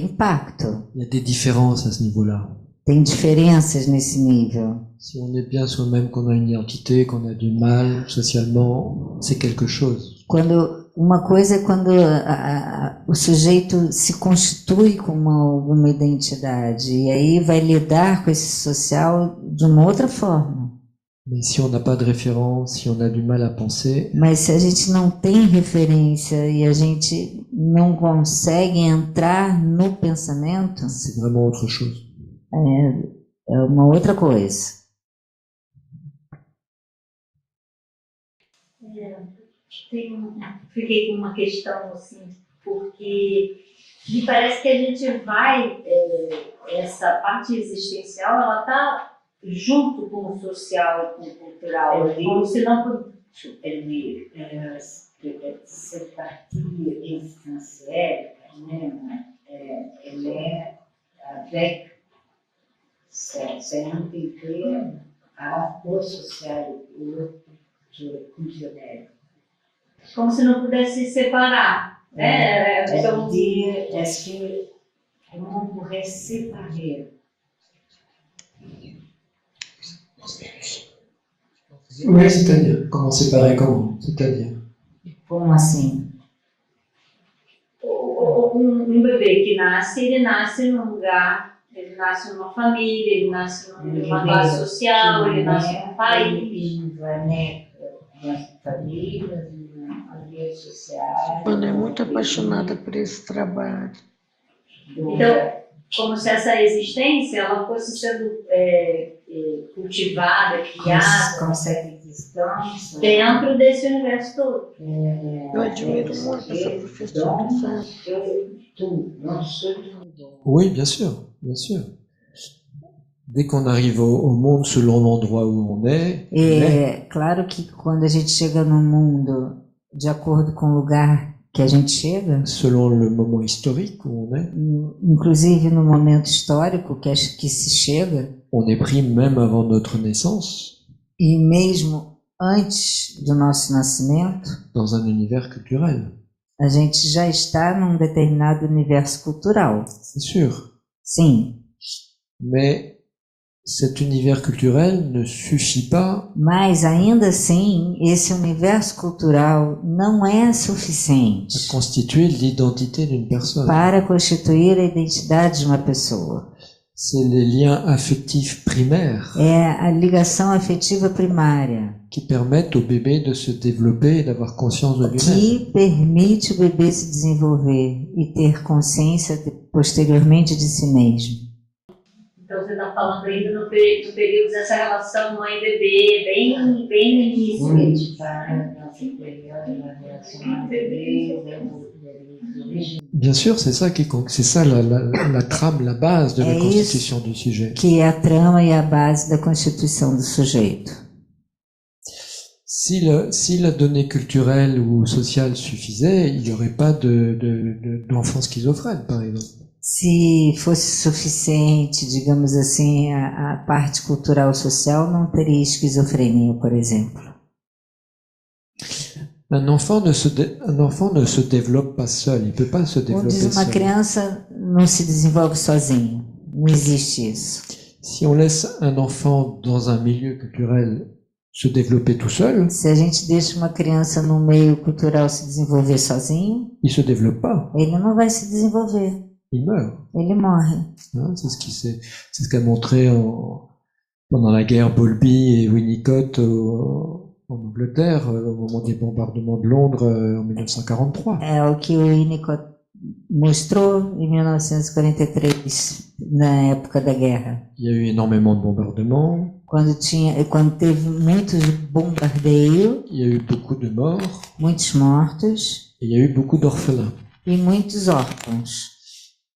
impacto. Il y a des différences à ce niveau-là. Tem diferenças nesse nível. Si on est bien soi-même, qu'on a une identité, qu'on a du mal socialement, c'est quelque chose. Uma coisa é quando o sujeito se constitui com alguma identidade e aí vai lidar com esse social de uma outra forma. Mais si on n'a pas de référence, si on a du mal à penser, Mas se a gente não tem referência e a gente não consegue entrar no pensamento, c'est vraiment autre chose. é uma outra coisa. Fiquei com uma questão assim, porque me parece que a gente vai, essa parte existencial, ela está junto com o social e com o cultural, como se não... Cette partie existentielle, quand même, elle est avec, c'est intégré au social e au culturel. Como se não pudesse se separar, né? Então, est-ce que comment on pourrait séparer? Oui, c'est-à-dire, comment séparer comment? C'est-à-dire Como assim? Bebê que nasce, ele nasce num lugar, ele nasce numa família, ele nasce numa classe social, ele nasce num país. Il va naître dans família, em ambiente social. Ana é muito apaixonada por esse trabalho. Então, como se essa existência ela fosse sendo cultivada, criada Com cette existence. dentro desse universo todo. Eu admiro muito essa professora, sabe? Tout, non seulement Oui, bien sûr, bien sûr. Dès qu'on arrive au monde selon l'endroit où on est, É claro que quando a gente chega no mundo de acordo com o lugar que a gente chega, selon le moment historique où on est, inclusive no momento histórico que se chega, on est pris même avant notre naissance e mesmo antes do nosso nascimento, dans un univers culturel. a gente já está num determinado universo cultural. C'est sûr. Sim, Mais cet univers culturel ne suffit pas mas ainda assim, esse universo cultural não é à suficiente constituer l'identité d'une personne. para constituir a identidade de uma pessoa. C'est les liens affectifs primaires É a ligação afetiva primária qui permettent au bébé de se développer et d'avoir conscience de lui-même. que permite o bebê se desenvolver e ter consciência posteriormente de si mesmo. Então você está falando ainda no período dessa relação mãe-bebê, bem no início. Oui, tu parles dans cette période de la relation bébé, des origines. Bien sûr, c'est ça c'est ça la trame, la base de la É constitution du sujet. Que é a trama e a base da constituição do sujeito. Si la donnée culturelle ou sociale suffisait, il n'y aurait pas d'enfants schizophrènes, par exemple. Se fosse suficiente, digamos assim, a parte cultural social, não teria esquizofrenia, por exemplo. Un enfant ne se développe pas seul, il peut pas se Como développer diz, uma seul. criança não se desenvolve sozinho. Não existe isso. Si on laisse un enfant dans un milieu culturel se développer tout seul, Se a gente deixa uma criança no meio cultural se desenvolver sozinho, il se développe pas, ele não vai se desenvolver. il meurt. Ele morre. Hein, c'est ce qu'a montré pendant la guerre Bowlby et Winnicott en Angleterre, au moment des bombardements de Londres en 1943. É o que o Winnicott mostrou em 1943, na época da guerra. Il y a eu énormément de bombardements, Quando teve muitos bombardeios, il y a eu beaucoup de morts, muitos mortos et il y a eu beaucoup d'orphelins. e muitos órfãos.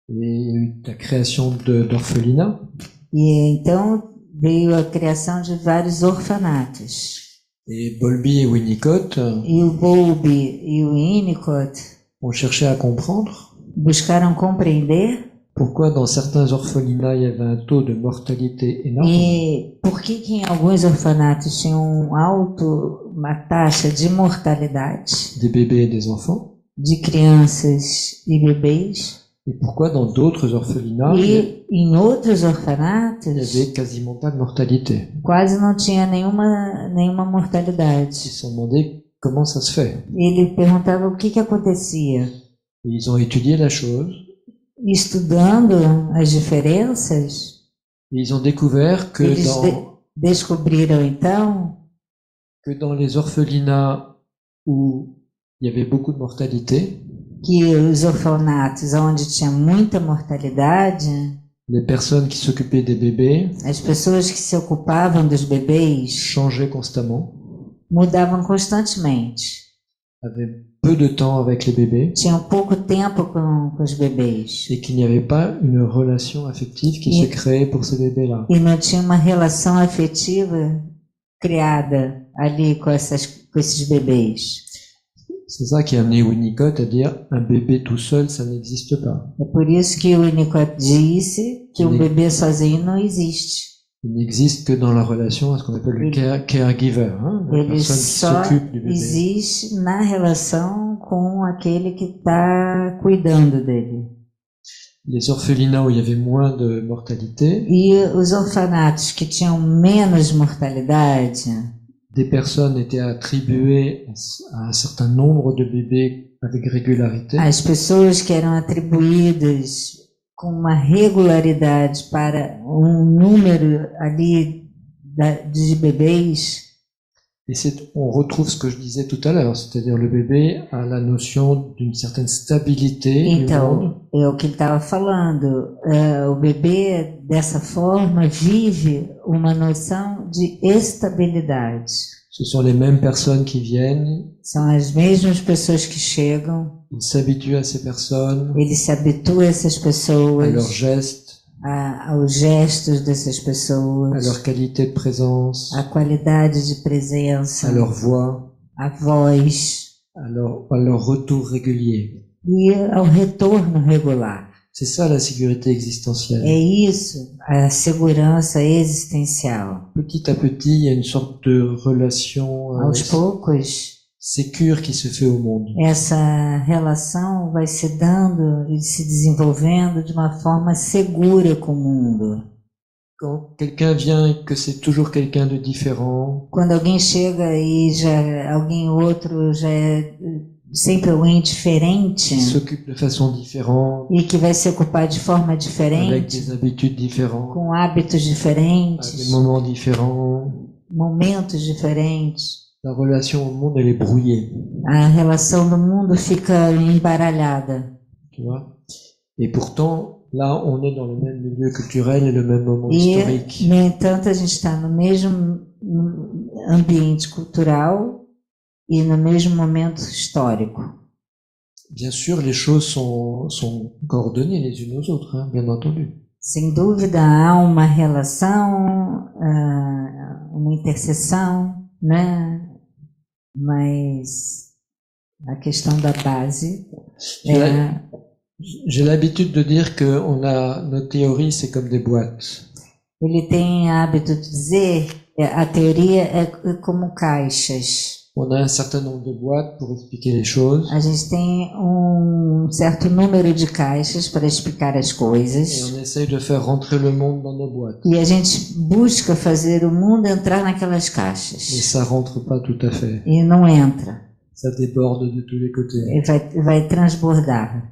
Et il y a eu la création d'orphelinats, E então veio a criação de vários orfanatos. et Bowlby et Winnicott E o Bowlby e o Winnicott ont cherché à comprendre buscaram compreender pourquoi dans certains orphelinats il y avait un taux de mortalité énorme, e por que em alguns orfanatos tinha uma taxa de mortalidade des bébés et des enfants, de crianças e bebês, et pourquoi dans d'autres orphelinats il e em outros y orfanatos avait quasiment pas de mortalité. quase não tinha nenhuma Ils mortalidade. se sont demandé comment ça se fait. Ele perguntava o que acontecia. Et ils ont étudié la chose, Estudando as diferenças, et ils ont découvert que descobriram então dans les orphelinats où il y avait beaucoup de mortalité, que os orfanatos onde tinha muita mortalidade, les personnes qui s'occupaient des bébés as pessoas que se ocupavam dos bebês changeaient constamment, mudavam constantemente. avaient peu de temps avec les bébés, Tinham pouco tempo com os bebês. et qu'il n'y avait pas une relation affective qui se créait pour ces bébés-là. E não tinha uma relação afetiva criada ali com esses bebês. C'est ça qui a amené Winnicott à dire un bébé tout seul, ça n'existe pas. É por isso que o Winnicott disse que um bebê sozinho não existe. Il n'existe que dans la relation à ce qu'on appelle le caregiver, hein, la Ele personne qui só s'occupe du bébé. existe na relação com aquele que está cuidando dele. Les orphelinats où il y avait moins de mortalité, E os orfanatos que tinham menos mortalidade, des personnes étaient attribuées à un certain nombre de bébés avec régularité. as pessoas que eram atribuídas com uma regularidade para um número ali de bebês, Et on retrouve ce que je disais tout à l'heure, c'est-à-dire le bébé a la notion d'une certaine stabilité. então é o que ele estava falando. O bebê dessa forma vive uma noção de estabilidade. Ce sont les mêmes personnes qui viennent, São as mesmas pessoas que chegam, ils s'habituent à ces personnes, ele se habitua a essas à pessoas, leurs gestes, aos gestos dessas à pessoas, leur qualité de présence, a qualidade de presença, à leur voix, a voz à leur retour régulier. e ao retorno regular. C'est ça la sécurité existentielle. É isso, a segurança existencial. Petit à petit, il y a une sorte de relation Aos poucos, sécure qui se fait au monde. essa relação vai se dando e se desenvolvendo de uma forma segura com o mundo. Quand quelqu'un vient et que c'est toujours quelqu'un de différent, Quando alguém chega e alguém outro já é sempre alguém diferente qui s'occupe de façon différente, e que vai se ocupar de forma avec diferente, des habitudes différentes, com hábitos à des diferentes, moments différents, momentos diferentes, la relation au monde, elle est brouillée, a relação do mundo fica embaralhada. tu vois. Et pourtant, là, on est dans le même milieu culturel et le même moment E, historique. no entanto, a gente está no mesmo ambiente cultural e no mesmo momento histórico. Bien sûr, les choses sont coordonnées les unes aux autres, hein, bien entendu. Sem dúvida, há uma relação, uma interseção, né? Mas a questão da base é... J'ai l'habitude de dire que nos théories, c'est comme des boîtes. Ele tem hábito de dizer que a teoria é como caixas. On a un certain nombre de boîtes pour expliquer les choses. A gente tem certo número de caixas para explicar as Et coisas. on essaye de faire rentrer le monde dans nos boîtes. E a gente busca fazer o mundo entrar naquelas Mais caixas. ça rentre pas tout à fait. E não entra. Ça déborde de tous les côtés. E vai transbordar.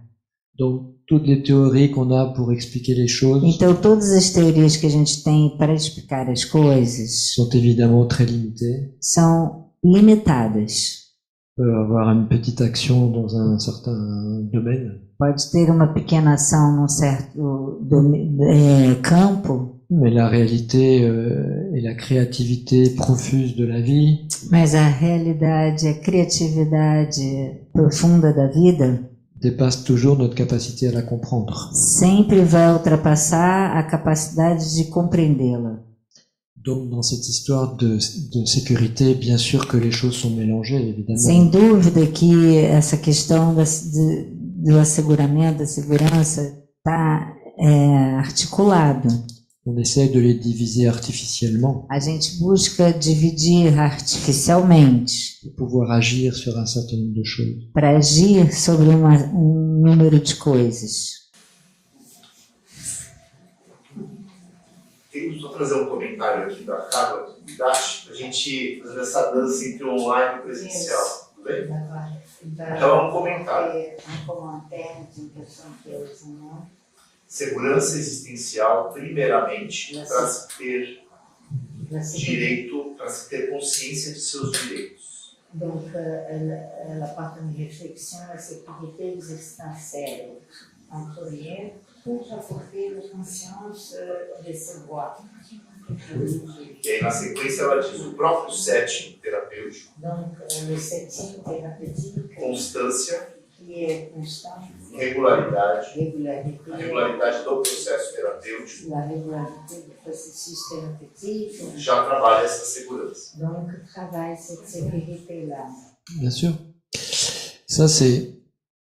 Donc, toutes les théories qu'on a pour expliquer les choses Então, todas as teorias que a gente tem para explicar as coisas sont évidemment très limitées. são limitadas. On peut avoir une petite action dans un certain domaine. Pode ter uma pequena ação num certo campo, Mais la réalité et la créativité profuse de la vie mas a realidade, a criatividade profunda da vida dépasse toujours notre capacité à la comprendre. sempre vai ultrapassar a capacidade de compreendê-la. Donc, dans cette histoire de sécurité, bien sûr que les choses sont mélangées, évidemment. Sem dúvida que essa questão do asseguramento, da segurança, está articulado. On essaie de les diviser artificiellement A gente busca dividir artificialmente pour pouvoir agir sur un certain nombre de choses. para agir sobre número de coisas. Queria só trazer um comentário aqui da Carla Hidashi, para a gente fazer essa dança entre online e presencial. Tudo bem? Então é um comentário. Segurança existencial, primeiramente, para se ter direito, para se ter consciência de seus direitos. Donc, elle apporte une réflexion à la sécurité existentielle en premier pour apporter la conscience de ses droits. E aí, na sequência, ela diz o próprio setting terapêutico. Donc, le setting thérapeutique Constância, qui est constant, regularidade, régularité, a regularidade do processo terapêutico, la régularité du processus thérapeutique, já trabalha essa segurança. donc travaille cette sécurité-là. Bien sûr. Ça, c'est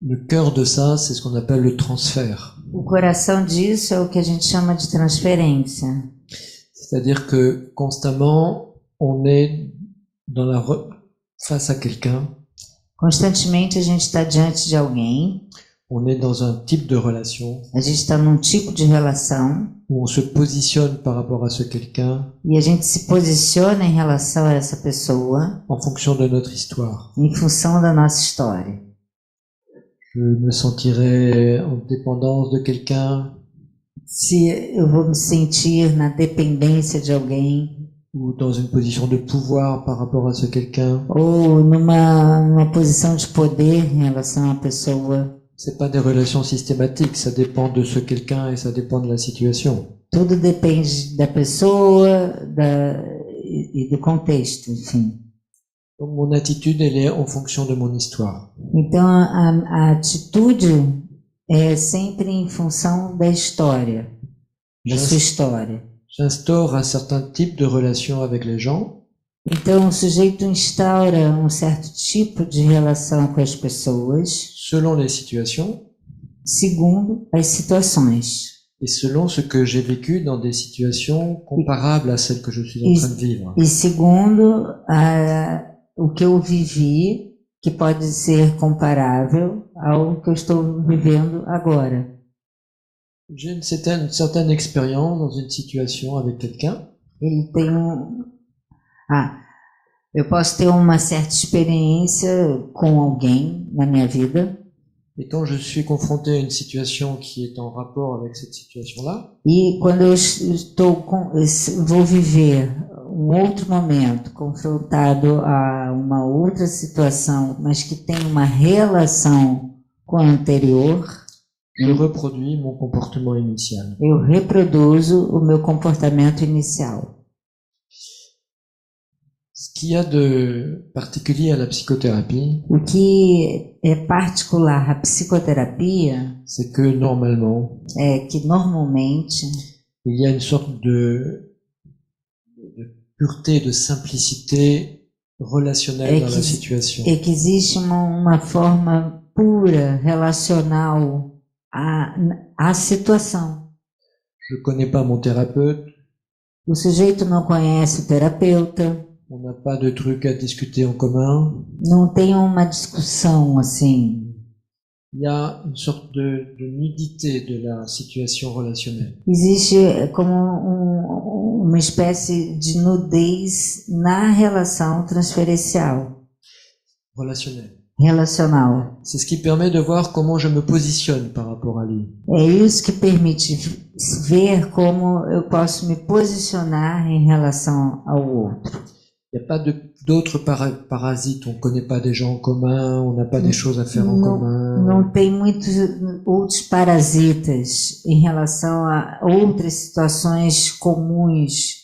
le cœur de ça, c'est ce qu'on appelle le transfert. O coração disso é o que a gente chama de transferência. C'est-à-dire que constamment, on est face à quelqu'un, Constantemente a gente está diante de alguém, on est dans un type de relation a gente está num tipo de relação où on se positionne par rapport à ce quelqu'un e a gente se posiciona em relação a essa pessoa en fonction de notre histoire. em função da nossa história. Je me sentirais en dépendance de quelqu'un Se eu vou me sentir na dependência de alguém ou dans une position de pouvoir par rapport à ce quelqu'un, ou numa posição de poder em relação à pessoa, c'est pas des relations systématiques, ça dépend de ce quelqu'un et ça dépend de la situation. tudo depende da pessoa e do contexto, enfim. Donc mon attitude, elle est en fonction de mon histoire. Então a atitude é sempre em função da história, da sua história. J'instaure un certain type de relation avec les gens Então o sujeito instaura um certo tipo de relação com as pessoas, selon les situations segundo as situações. et selon ce que j'ai vécu dans des situations comparables à celles que je suis en train de vivre. E segundo o que eu vivi, que pode ser comparável ao que eu estou vivendo agora. J'ai une certaine expérience dans une situation avec quelqu'un Ele tem eu posso ter uma certa experiência com alguém na minha vida, et quand je suis confronté à une situation qui est en rapport avec cette situation-là, e quando eu vou viver um outro momento confrontado a uma outra situação, mas que tem uma relação com a anterior, je reproduis mon comportement initial. eu reproduzo o meu comportamento inicial. Ce qu'il y a de particulier à la psychothérapie, O que é particular à psicoterapia c'est que normalement, é que normalmente il y a une sorte de pureté, de simplicité relationnelle dans la situation. é que existe uma forma pura, relacional à situação. Je connais pas mon thérapeute, O sujeito não conhece o terapeuta, on n'a pas de trucs à discuter en commun. não tem uma discussão assim. Il y a une sorte de nudité de la situation relationnelle. Existe como uma espécie de nudez na relação transferencial, relacional. C'est ce qui permet de voir comment je me positionne par rapport à lui. É isso que permite ver como eu posso me posicionar em relação ao outro. Il n'y a pas d'autres parasites, on ne connaît pas des gens en commun, on n'a pas des choses à faire en commun. Não tem muitos outros parasitas em relação a outras situações comuns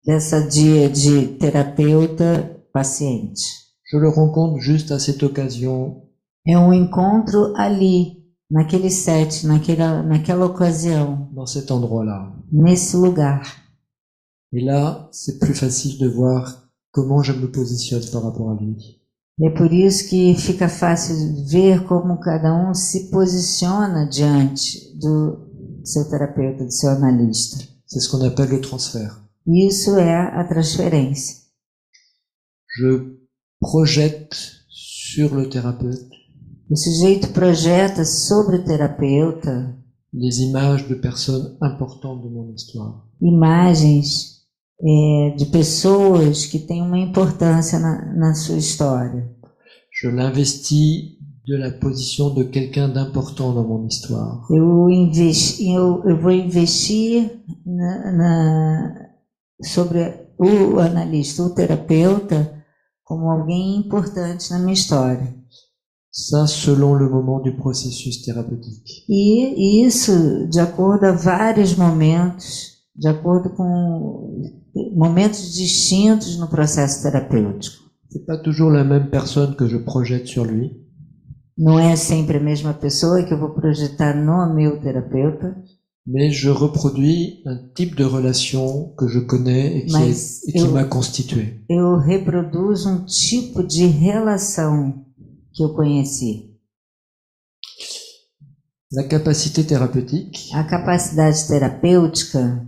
dessa dia de terapeuta-paciente. Je le rencontre juste à cette occasion. É um encontro ali, naquele set, naquela ocasião, Dans cet endroit-là. nesse lugar. Et là, c'est plus facile de voir comment je me positionne par rapport à lui. É por isso que fica fácil ver como cada um se posiciona diante do seu terapeuta, do seu analista. C'est ce qu'on appelle le transfert. Isso é a transferência. Je projette sur le thérapeute O sujeito projeta sobre o terapeuta les images de personnes importantes de mon histoire. imagens de pessoas que têm uma importância na sua história. Je l'investis de la position de quelqu'un d'important dans mon histoire. Eu vou investir sobre o analista, o terapeuta, como alguém importante na minha história. Ça, selon le moment du processus thérapeutique. E isso de acordo a vários momentos, de acordo com momentos distintos no processo terapêutico. C'est pas toujours la même personne que je projette sur lui. Não é sempre a mesma pessoa que eu vou projetar no meu terapeuta, Mais je reproduis un type de relation que je connais et qui m'a constitué. Eu reproduzo um tipo de relação que eu conheci. La capacité thérapeutique, A capacidade terapêutica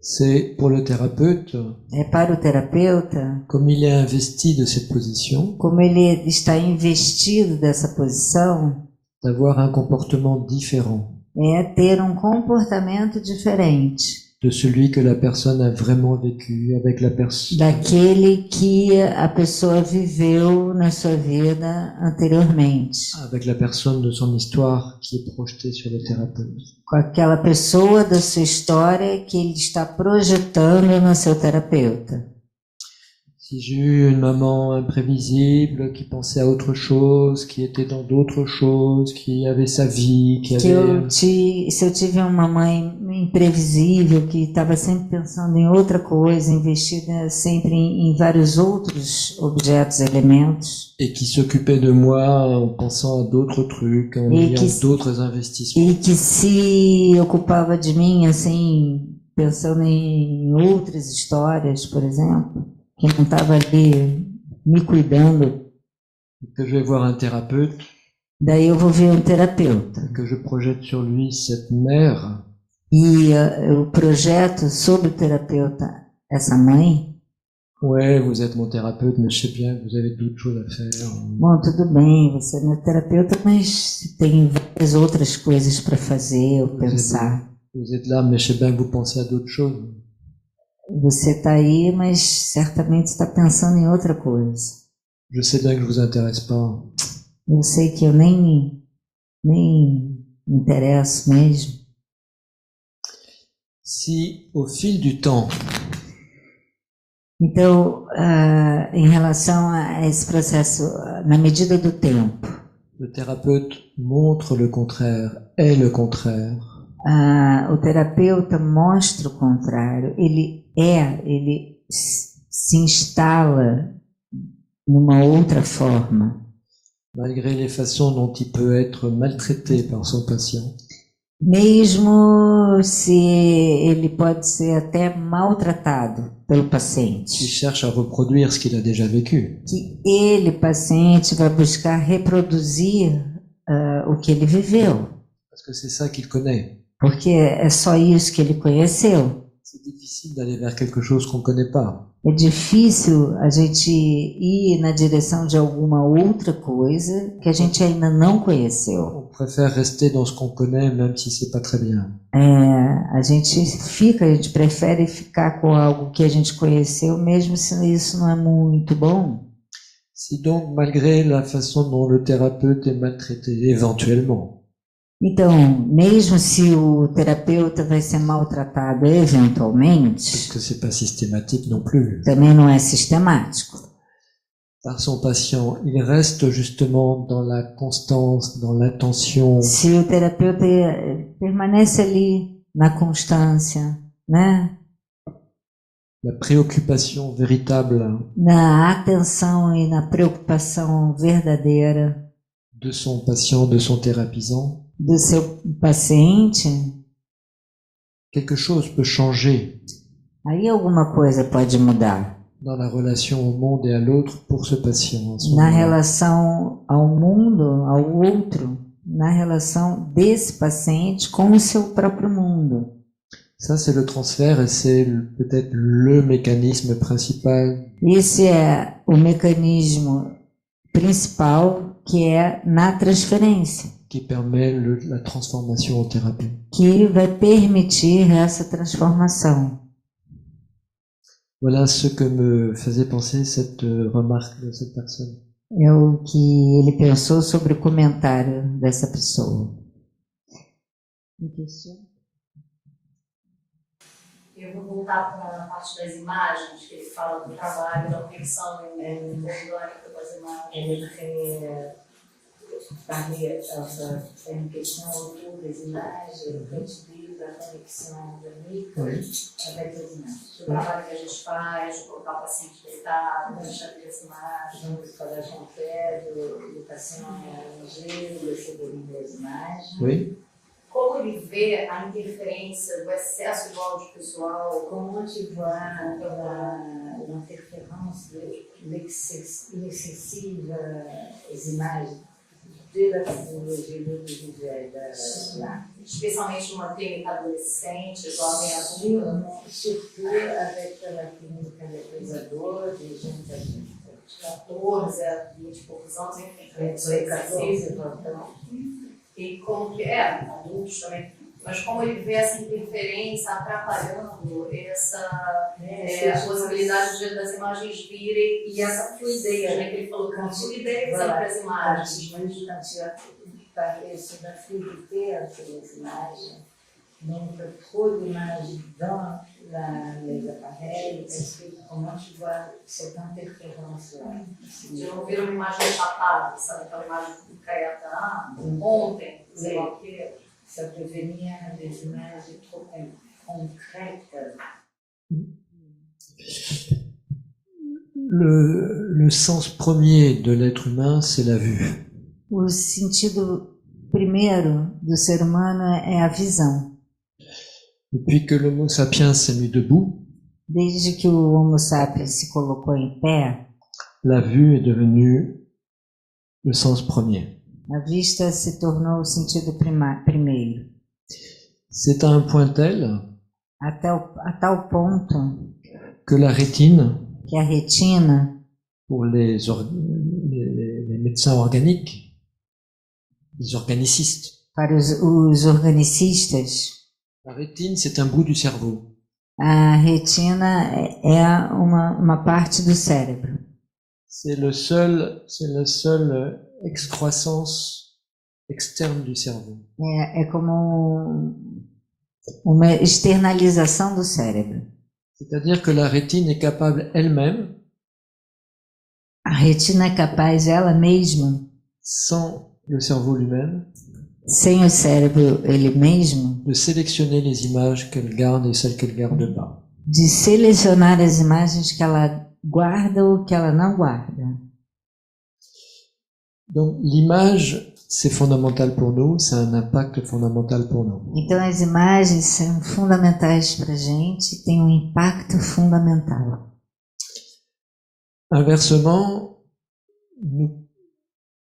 c'est pour le thérapeute, é para o terapeuta, comme il est investi de cette position, como ele está investido dessa posição, d'avoir un comportement différent é ter um comportamento diferente de celui que la personne a vraiment vécu avec la personne, daquele que a pessoa viveu na sua vida anteriormente, avec la personne de son histoire qui est projetée sur le thérapeute. com aquela pessoa da sua história que ele está projetando no seu terapeuta. Si j'ai eu une maman imprévisible qui pensait à autre chose, qui était dans d'autres choses, qui avait sa vie, qui avait... Se eu tive uma mãe imprevisível que estava sempre pensando em outra coisa, investida sempre em vários outros objetos, elementos, et qui s'occupait de moi en pensant à d'autres trucs, en Et ayant qui- d'autres investissements. e que se ocupava de mim assim, pensando em outras histórias, por exemplo, que não estava ali me cuidando, Que je vais voir un thérapeute, daí eu vou ver um terapeuta. que je projette sur lui cette mère, E o projeto sobre o terapeuta, essa mãe, ouais, vous êtes mon thérapeute, mais je sais bien que vous avez d'autres choses à faire. bom, tudo bem, você é meu terapeuta, mas tem várias outras coisas para fazer ou pensar. Vous êtes là, mais je sais bien que vous pensez à d'autres choses. Você está aí, mas certamente está pensando em outra coisa. Je sais bien que je vous intéresse pas. Eu sei que eu nem me interesso mesmo. Si, au fil du temps, Então, em relação a esse processo, na medida do tempo, le thérapeute montre le contraire, est le contraire, o terapeuta mostra o contrário. Ele se instala numa outra forma. malgré les façons dont il peut être maltraité par son patient, Mesmo se ele pode ser até maltratado pelo qui paciente. cherche à reproduire ce qu'il a déjà vécu. Que ele, paciente, vai buscar reproduzir o que ele viveu. Parce que c'est ça qu'il connaît. Porque é só isso que ele conheceu. C'est difficile d'aller vers quelque chose qu'on ne connaît pas. É difícil a gente ir na direção de alguma outra coisa que a gente ainda não conheceu. On préfère rester dans ce qu'on connaît, même si c'est pas très bien. A gente prefere ficar com algo que a gente conheceu, mesmo se isso não é muito bom. Si donc, malgré la façon dont le thérapeute est maltraité, éventuellement, Então, mesmo se o terapeuta vai ser maltratado eventualmente, parce que c'est pas systématique non plus, também não é sistemático. par son patient, il reste justement dans la constance, dans l'attention, Se o terapeuta permanece ali na constância, né? la préoccupation véritable Na atenção e na preocupação verdadeira de son patient, de son thérapisant, do seu paciente, quelque chose peut changer aí alguma coisa pode mudar dans la relation au monde et à l'autre pour ce patient. À ce na moment-là. relação ao mundo, ao outro, na relação desse paciente com o seu próprio mundo. Ça, c'est le transfert et c'est peut-être le mécanisme principal Esse é o mecanismo principal que é na transferência, qui permet la transformation en thérapie. que vai permitir essa transformação. Voilà ce que me faisait penser cette remarque de cette personne. É o que ele pensou sobre o comentário dessa pessoa. Eu vou voltar para a parte das imagens, que ele fala do trabalho, da conexão orgânica com as imagens. Ele parler une question autour des images, quand tu dis la connexion organique avec les images. Do trabalho que a gente faz, de colocar o paciente deitado, deixar ele as imagens. Donc, le travail qu'on fait, le patient allongé, le sécuriser les images. Oui. Como ele vê a interferência do excesso do audiovisual? Comment tu vois l'interférence de l'excessive des images? de la psicologie de l'audiovisuel là. Especialmente numa clínica adolescente, jovem adulto. Surtout avec la clínica de pesador, de gente adulta. 14 a 20 e poucos anos, enfim. Foi 14, então. E como que adultos também, mas como ele vê essa interferência atrapalhando essa possibilidade das imagens virem e essa fluidez, né, que ele falou, que a fluidez entre as imagens. Mas parece da fluidez das imagens, donc trop d'images dans les appareils, est-ce comment tu vois cette interférence-là? De não ver uma imagem chapada, sabe, aquela imagem careta, ontem, sei lá o que. Ça peut venir des images trop concrètes. Le sens premier de l'être humain, c'est la vue. O sentido primeiro do ser humano é a visão. Depuis que l'Homo sapiens s'est mis debout, Desde que o Homo sapiens se colocou em pé, la vue est devenue le sens premier. a vista se tornou o sentido primeiro. C'est à un point tel A tal ponto que la rétine, que a retina, pour les médecins organiques, les organicistes, para os organicistas, la rétine, c'est un bout du cerveau. a retina é uma parte do cérebro. C'est la seule excroissance externe du cerveau. É como uma externalização do cérebro. C'est-à-dire que la rétine est capable elle-même, A retina é capaz, ela mesma, sans le cerveau lui-même, sem o cérebro ele mesmo, de sélectionner les images qu'elle garde et celles qu'elle garde pas. de selecionar as imagens que ela guarda ou que ela não guarda. Donc l'image, c'est fondamental pour nous, ça a un impact fondamental pour nous. Então as imagens são fundamentais para a gente, têm um impacto fundamental. Inversement,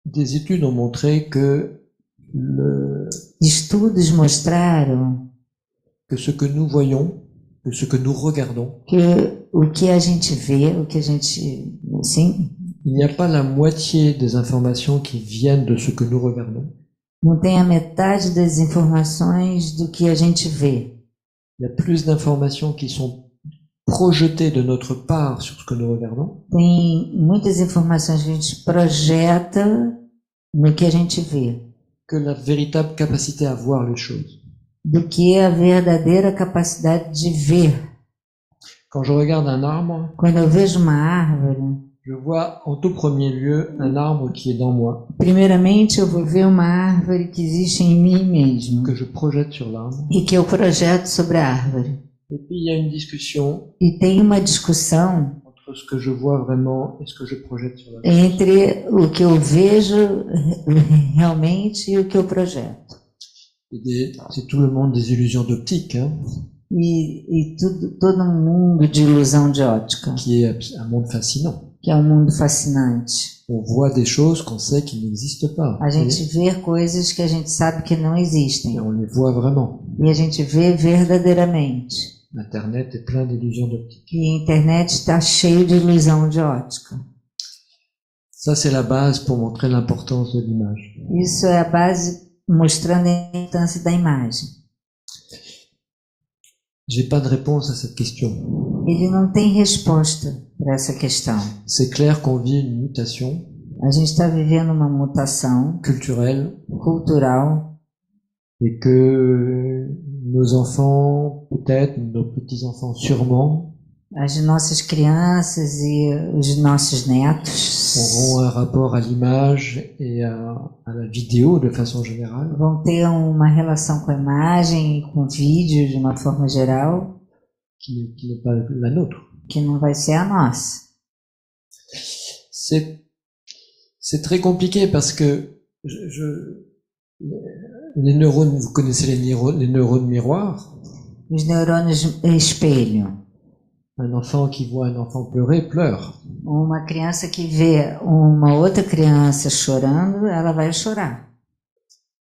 des études ont montré que Estudos mostraram ce que nous voyons, que ce que nous regardons, que o que a gente vê, o que a gente, sim, il n'y a pas la moitié des informations qui viennent de ce que nous regardons. não tem a metade das informações do que a gente vê. Il y a plus d'informations qui sont projetées de notre part sur ce que nous regardons Tem muitas informações que a gente projeta no que a gente vê, que la véritable capacité à voir les choses. do que a verdadeira capacidade de ver. Quand je regarde un arbre, Quando eu vejo uma árvore, je vois en tout premier lieu un arbre qui est dans moi, primeiramente eu vou ver uma árvore que existe em mim mesmo que je projette sur l'arbre. e que eu projeto sobre a árvore. Et puis il y a une discussion E tem uma discussão entre ce que je vois vraiment et ce que je projette sur l'arbre. entre o que eu vejo realmente e o que eu projeto. C'est tout le monde des illusions d'optique, hein, E todo um mundo de ilusão de ótica, qui est un monde fascinant. que é um mundo fascinante. On voit des choses qu'on sait qui n'existent pas. A gente vê coisas que a gente sabe que não Et existem. on les voit vraiment. E a gente vê verdadeiramente. Internet est plein d'illusions d'optique. E a internet está cheio de ilusão de ótica. Ça, c'est la base pour montrer l'importance de l'image. Isso é a base mostrando a importância da imagem. J'ai pas de réponse à cette question. Ele não tem resposta para essa questão. C'est clair qu'on vit une mutation A gente está vivendo uma mutação culturelle cultural et que nos enfants, peut-être, nos petits-enfants sûrement, as nossas crianças e os nossos netos auront un rapport à l'image et à la vidéo de façon générale vão ter uma relação com a imagem e com o vídeo de uma forma geral qui n'est pas la nôtre. que não vai ser a nossa. C'est très compliqué parce que les neurones, vous connaissez les neurones miroirs, Os neurônios espelho. Un enfant qui voit un enfant pleurer, pleure. Uma criança que vê uma outra criança chorando, ela vai chorar.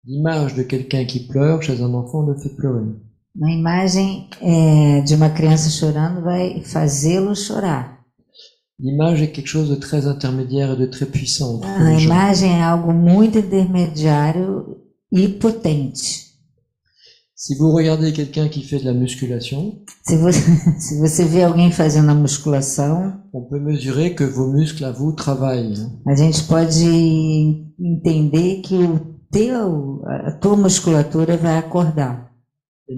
L'image de quelqu'un qui pleure chez un enfant le fait pleurer. Uma imagem de uma criança chorando vai fazê-lo chorar. L'image est quelque chose de très intermédiaire et de très puissant entre A les gens. imagem é algo muito intermediário e potente. Si vous regardez quelqu'un qui fait de la musculation, Se você vê alguém fazendo a musculação, on peut mesurer que vos muscles à vous travaillent. a gente pode entender que a tua musculatura vai acordar,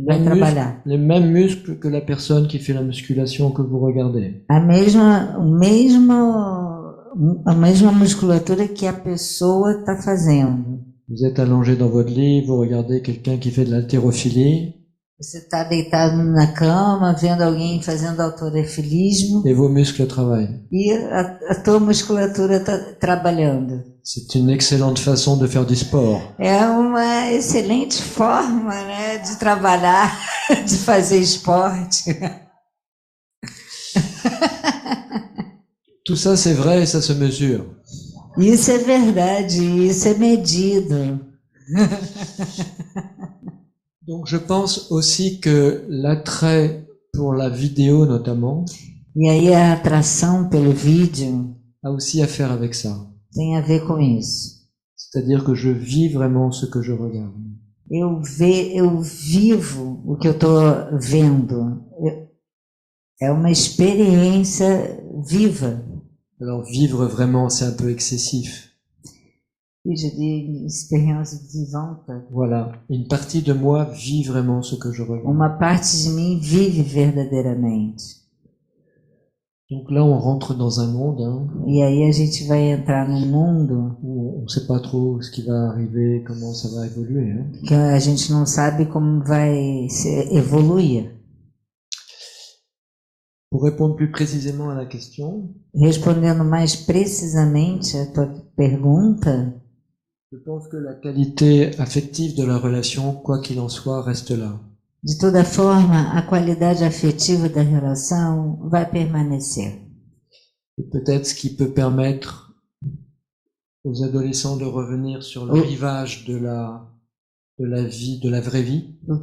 vai trabalhar. Les mêmes muscles que la personne qui fait la musculation que vous regardez. A mesma musculatura que a pessoa está fazendo. Vous êtes allongé dans votre lit, vous regardez quelqu'un qui fait de l'haltérophilie, Você está deitado na cama, vendo alguém fazendo halterofilismo et vos muscles travaillent. e a tua musculatura está trabalhando. C'est une excellente façon de faire du sport. É uma excelente forma, né, de trabalhar, de fazer esporte. Tout ça, c'est vrai et ça se mesure. Isso é verdade, isso é medido. Donc, je pense aussi que l'attrait pour la vidéo, notamment, E aí a atração pelo vídeo a aussi à faire avec ça. tem a ver com isso. C'est-à-dire que je vis vraiment ce que je regarde. Eu vivo o que eu estou vendo. É uma experiência viva. Alors, vivre vraiment, c'est un peu excessif. E je dis experiência vivante. Voilà. Une partie de moi vit vraiment ce que je regarde. Uma parte de mim vive verdadeiramente. Donc là, on rentre dans un monde E aí a gente vai entrar num mundo où on ne sait pas trop ce qui va arriver, comment ça va évoluer. que a gente não sabe como vai evoluir. Pour répondre plus précisément à la question, Respondendo mais precisamente a tua pergunta, je pense que la qualité affective de la relation, quoi qu'il en soit, reste là. de toda forma, a qualidade afetiva da relação vai permanecer. Et peut-être ce qui peut permettre aux adolescents de revenir sur le Oui. rivage de la vie, de la vraie vie, O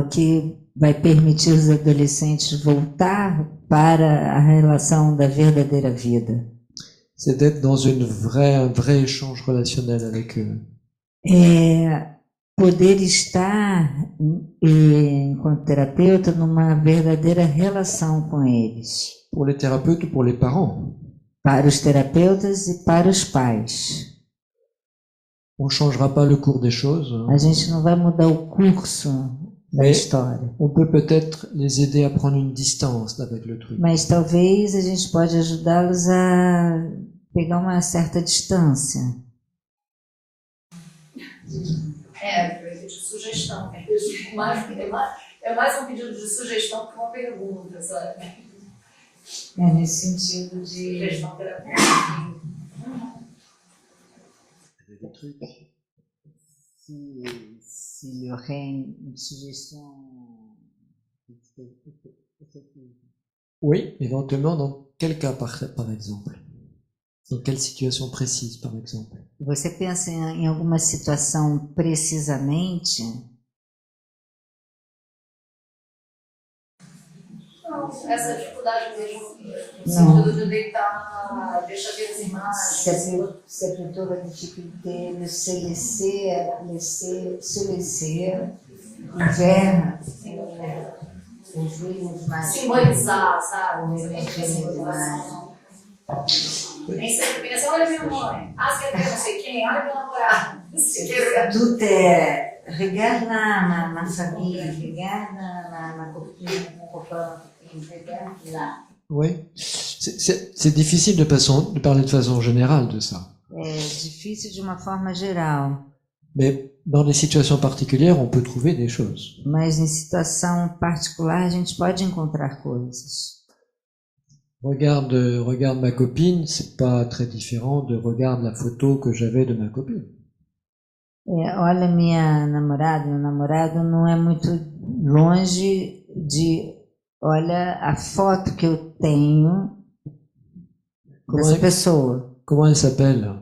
que vai permitir os adolescentes voltar para a relação da verdadeira vida. c'est d'être dans un vrai échange relationnel avec eux. É poder estar, enquanto terapeuta, numa verdadeira relação com eles. Pour les thérapeutes ou pour les parents, Para os terapeutas e para os pais. on ne changera pas le cours des choses. A gente não vai mudar o curso da Mais história. on peut peut-être les aider à prendre une distance avec le truc. Mas talvez a gente pode ajudá-los a pegar uma certa distância. Pedido de sugestão. É mais um pedido de sugestão que uma pergunta, sabe? É nesse sentido de... Sugestão terapêutica. Se eu tenho sugestão... Oui, éventuellement dans quel cas par exemple? Dans quelle situation précise par exemple? Você pensa em alguma situação precisamente? Não, essa dificuldade mesmo, no Não. sentido de deitar, deixa ver as imagens. Se a pintura dificulté de se laisser ver os livros mais... Simbolizar, sabe? Você tem que simbolizar. Nem sempre pensa, olha minha mãe, você quer ver não sei quem, olha meu namorado. Você quer ver... Tudo é... Regarde na família, regarde na copinha, regarde lá. Oui, c'est difficile de parler de façon générale de ça. É difícil de uma forma geral, Mais dans des situations particulières, on peut trouver des choses. mas em situação particular a gente pode encontrar coisas. Regarde ma copine, c'est pas très différent de regarde la photo que j'avais de ma copine. Olha, minha namorada, meu namorado não é muito longe de olha a foto que eu tenho dessa pessoa. Comment elle s'appelle?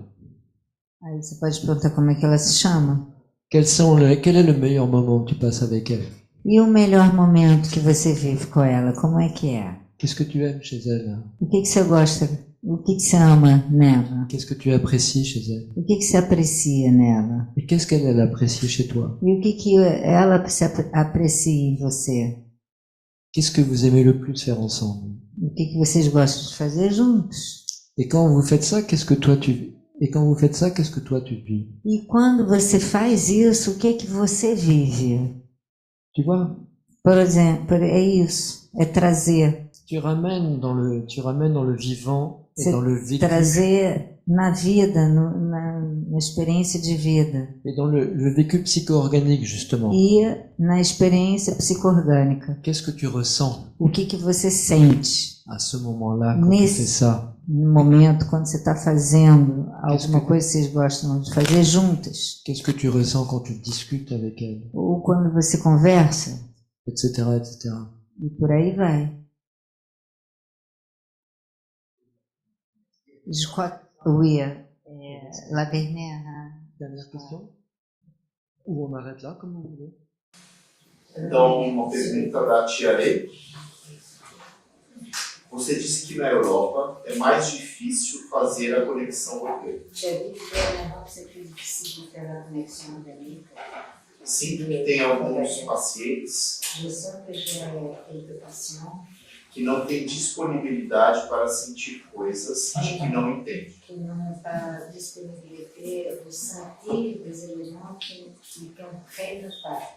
Aí você pode perguntar como é que ela se chama. Quel est le meilleur moment que tu passes avec elle? E o melhor momento que você vive com ela, como é que é? Qu'est-ce que tu aimes chez elle? O que você gosta, o que você ama nela? Qu'est-ce que tu apprécies chez elle? O que você aprecia nela? Et qu'est-ce qu'elle apprécie chez toi? E o que ela aprecia em você? Qu'est-ce que vous aimez le plus faire ensemble? O que vocês gostam de fazer juntos? Et quand vous faites ça, qu'est-ce que toi tu vis? Et quand vous faites ça, qu'est-ce que toi tu vis? E quando você faz isso, o que você vive? Tu vois? Por exemplo, é isso, é trazer. Tu ramènes dans le vivant et dans le vécu. Trazer na vida, na experiência de vida. Et dans le vécu psycho-organique, justement. E na experiência psico-orgânica. Qu'est-ce que tu ressens? O que você sente? À ce moment-là, quand tu fais ça. No momento, quando você está fazendo alguma coisa que vocês gostam de fazer juntas. Qu'est-ce que tu ressens quand tu discutes avec elle? Ou quando você conversa. Etc., etc. E por aí vai. Je crois, oui, la dernière question. Ou on arrête là, comme vous voulez. Então, uma pergunta da Tia Lê. Você disse que na Europa é mais difícil fazer a conexão orgânica. Sinto que tem alguns pacientes que não têm disponibilidade para sentir coisas de que não entendem. Que não está disponibilidade de sentir des éléments que comprennent pas.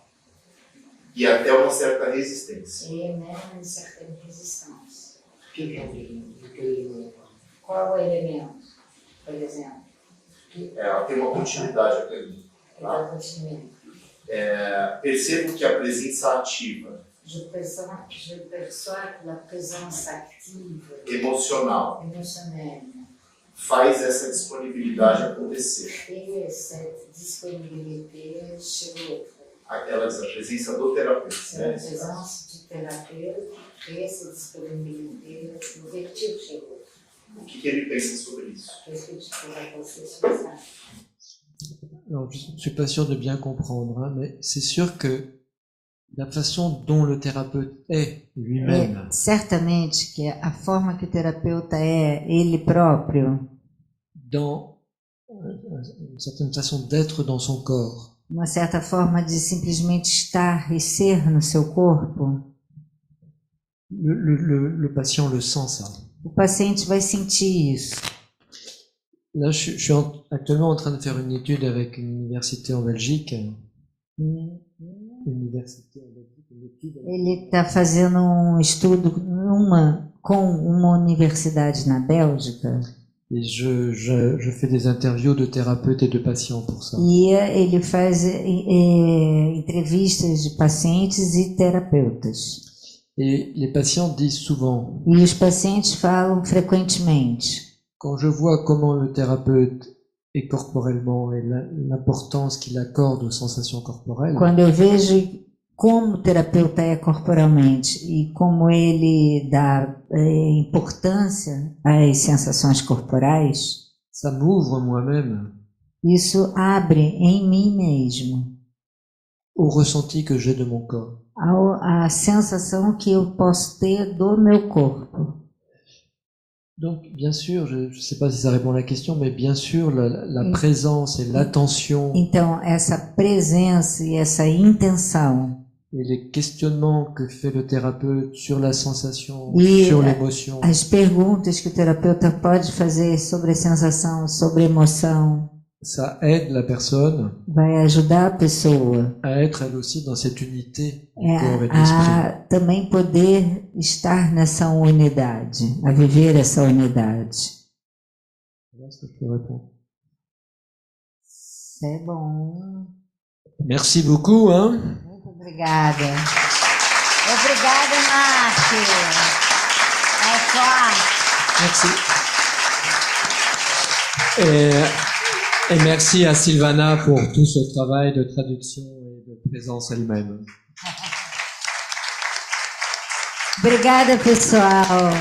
E até uma certa resistência. Et même une certaine résistance. Quel genre de Qual o elemento, por exemplo? Ela tem uma continuidade a pergunta. Tá? Percebo que a presença ativa, je perçois que la présence active, emocional, émotionnelle, faz essa disponibilidade acontecer. et cette disponibilité chez l'autre. Aquela diz, a presença do terapeuta. C'est la présence du thérapeute qui crée cette disponibilité, l'ouverture chez l'autre. O que ele pensa sobre isso? Qu'est-ce que tu pourrais penser sur ça? Alors, je ne suis pas sûr de bien comprendre, hein, mais c'est sûr que la façon dont le thérapeute est lui-même. Certamente que a forma que o terapeuta é ele próprio. Dans une certaine façon d'être dans son corps. Uma certa forma de simplesmente estar e ser no seu corpo. Le patient le sent ça. O paciente vai sentir isso. Là, je suis actuellement en train de faire une étude avec une université en Belgique. Ele está fazendo estudo com uma universidade na Bélgica. Et je fais des interviews de thérapeutes et de patients pour ça. E ele faz entrevistas de pacientes e terapeutas. Et les patients disent souvent. E os pacientes falam frequentemente. Quand je vois comment le thérapeute est corporellement et l'importance qu'il accorde aux sensations corporelles. Quando eu vejo como o terapeuta é corporalmente e como ele dá importância às sensações corporais, ça m'ouvre moi-même. Isso abre em mim mesmo au ressenti que j'ai de mon corps. A sensação que eu posso ter do meu corpo. Donc, bien sûr, je ne sais pas si ça répond à la question, mais bien sûr, la présence et l'attention. Então, essa presença e essa intenção. Et les questionnements que fait le thérapeute sur la sensation, sur l'émotion. As perguntas que o terapeuta pode fazer sobre a sensação, sobre a emoção. Ça aide la personne. Vai ajudar a pessoa. À être elle aussi dans cette unité du corps et de l'esprit. A também poder estar nessa unidade, a viver essa unidade. Est-ce que je peux répondre? C'est bon. Merci beaucoup, hein. Muito obrigada. Obrigada, Marc. Merci. Et merci à Sylvana pour tout ce travail de traduction et de présence elle-même. Obrigada, pessoal.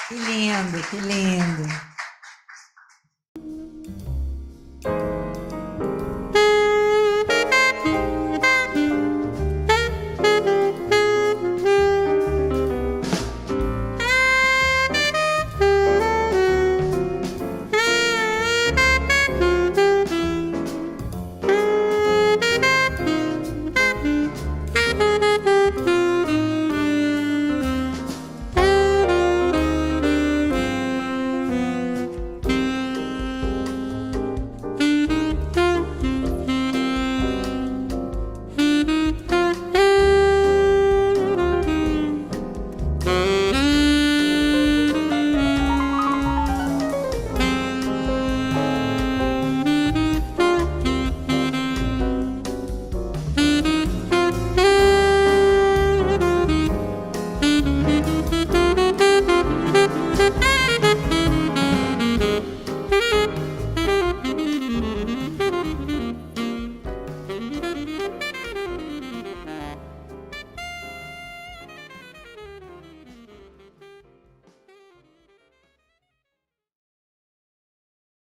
Que lindo, que lindo.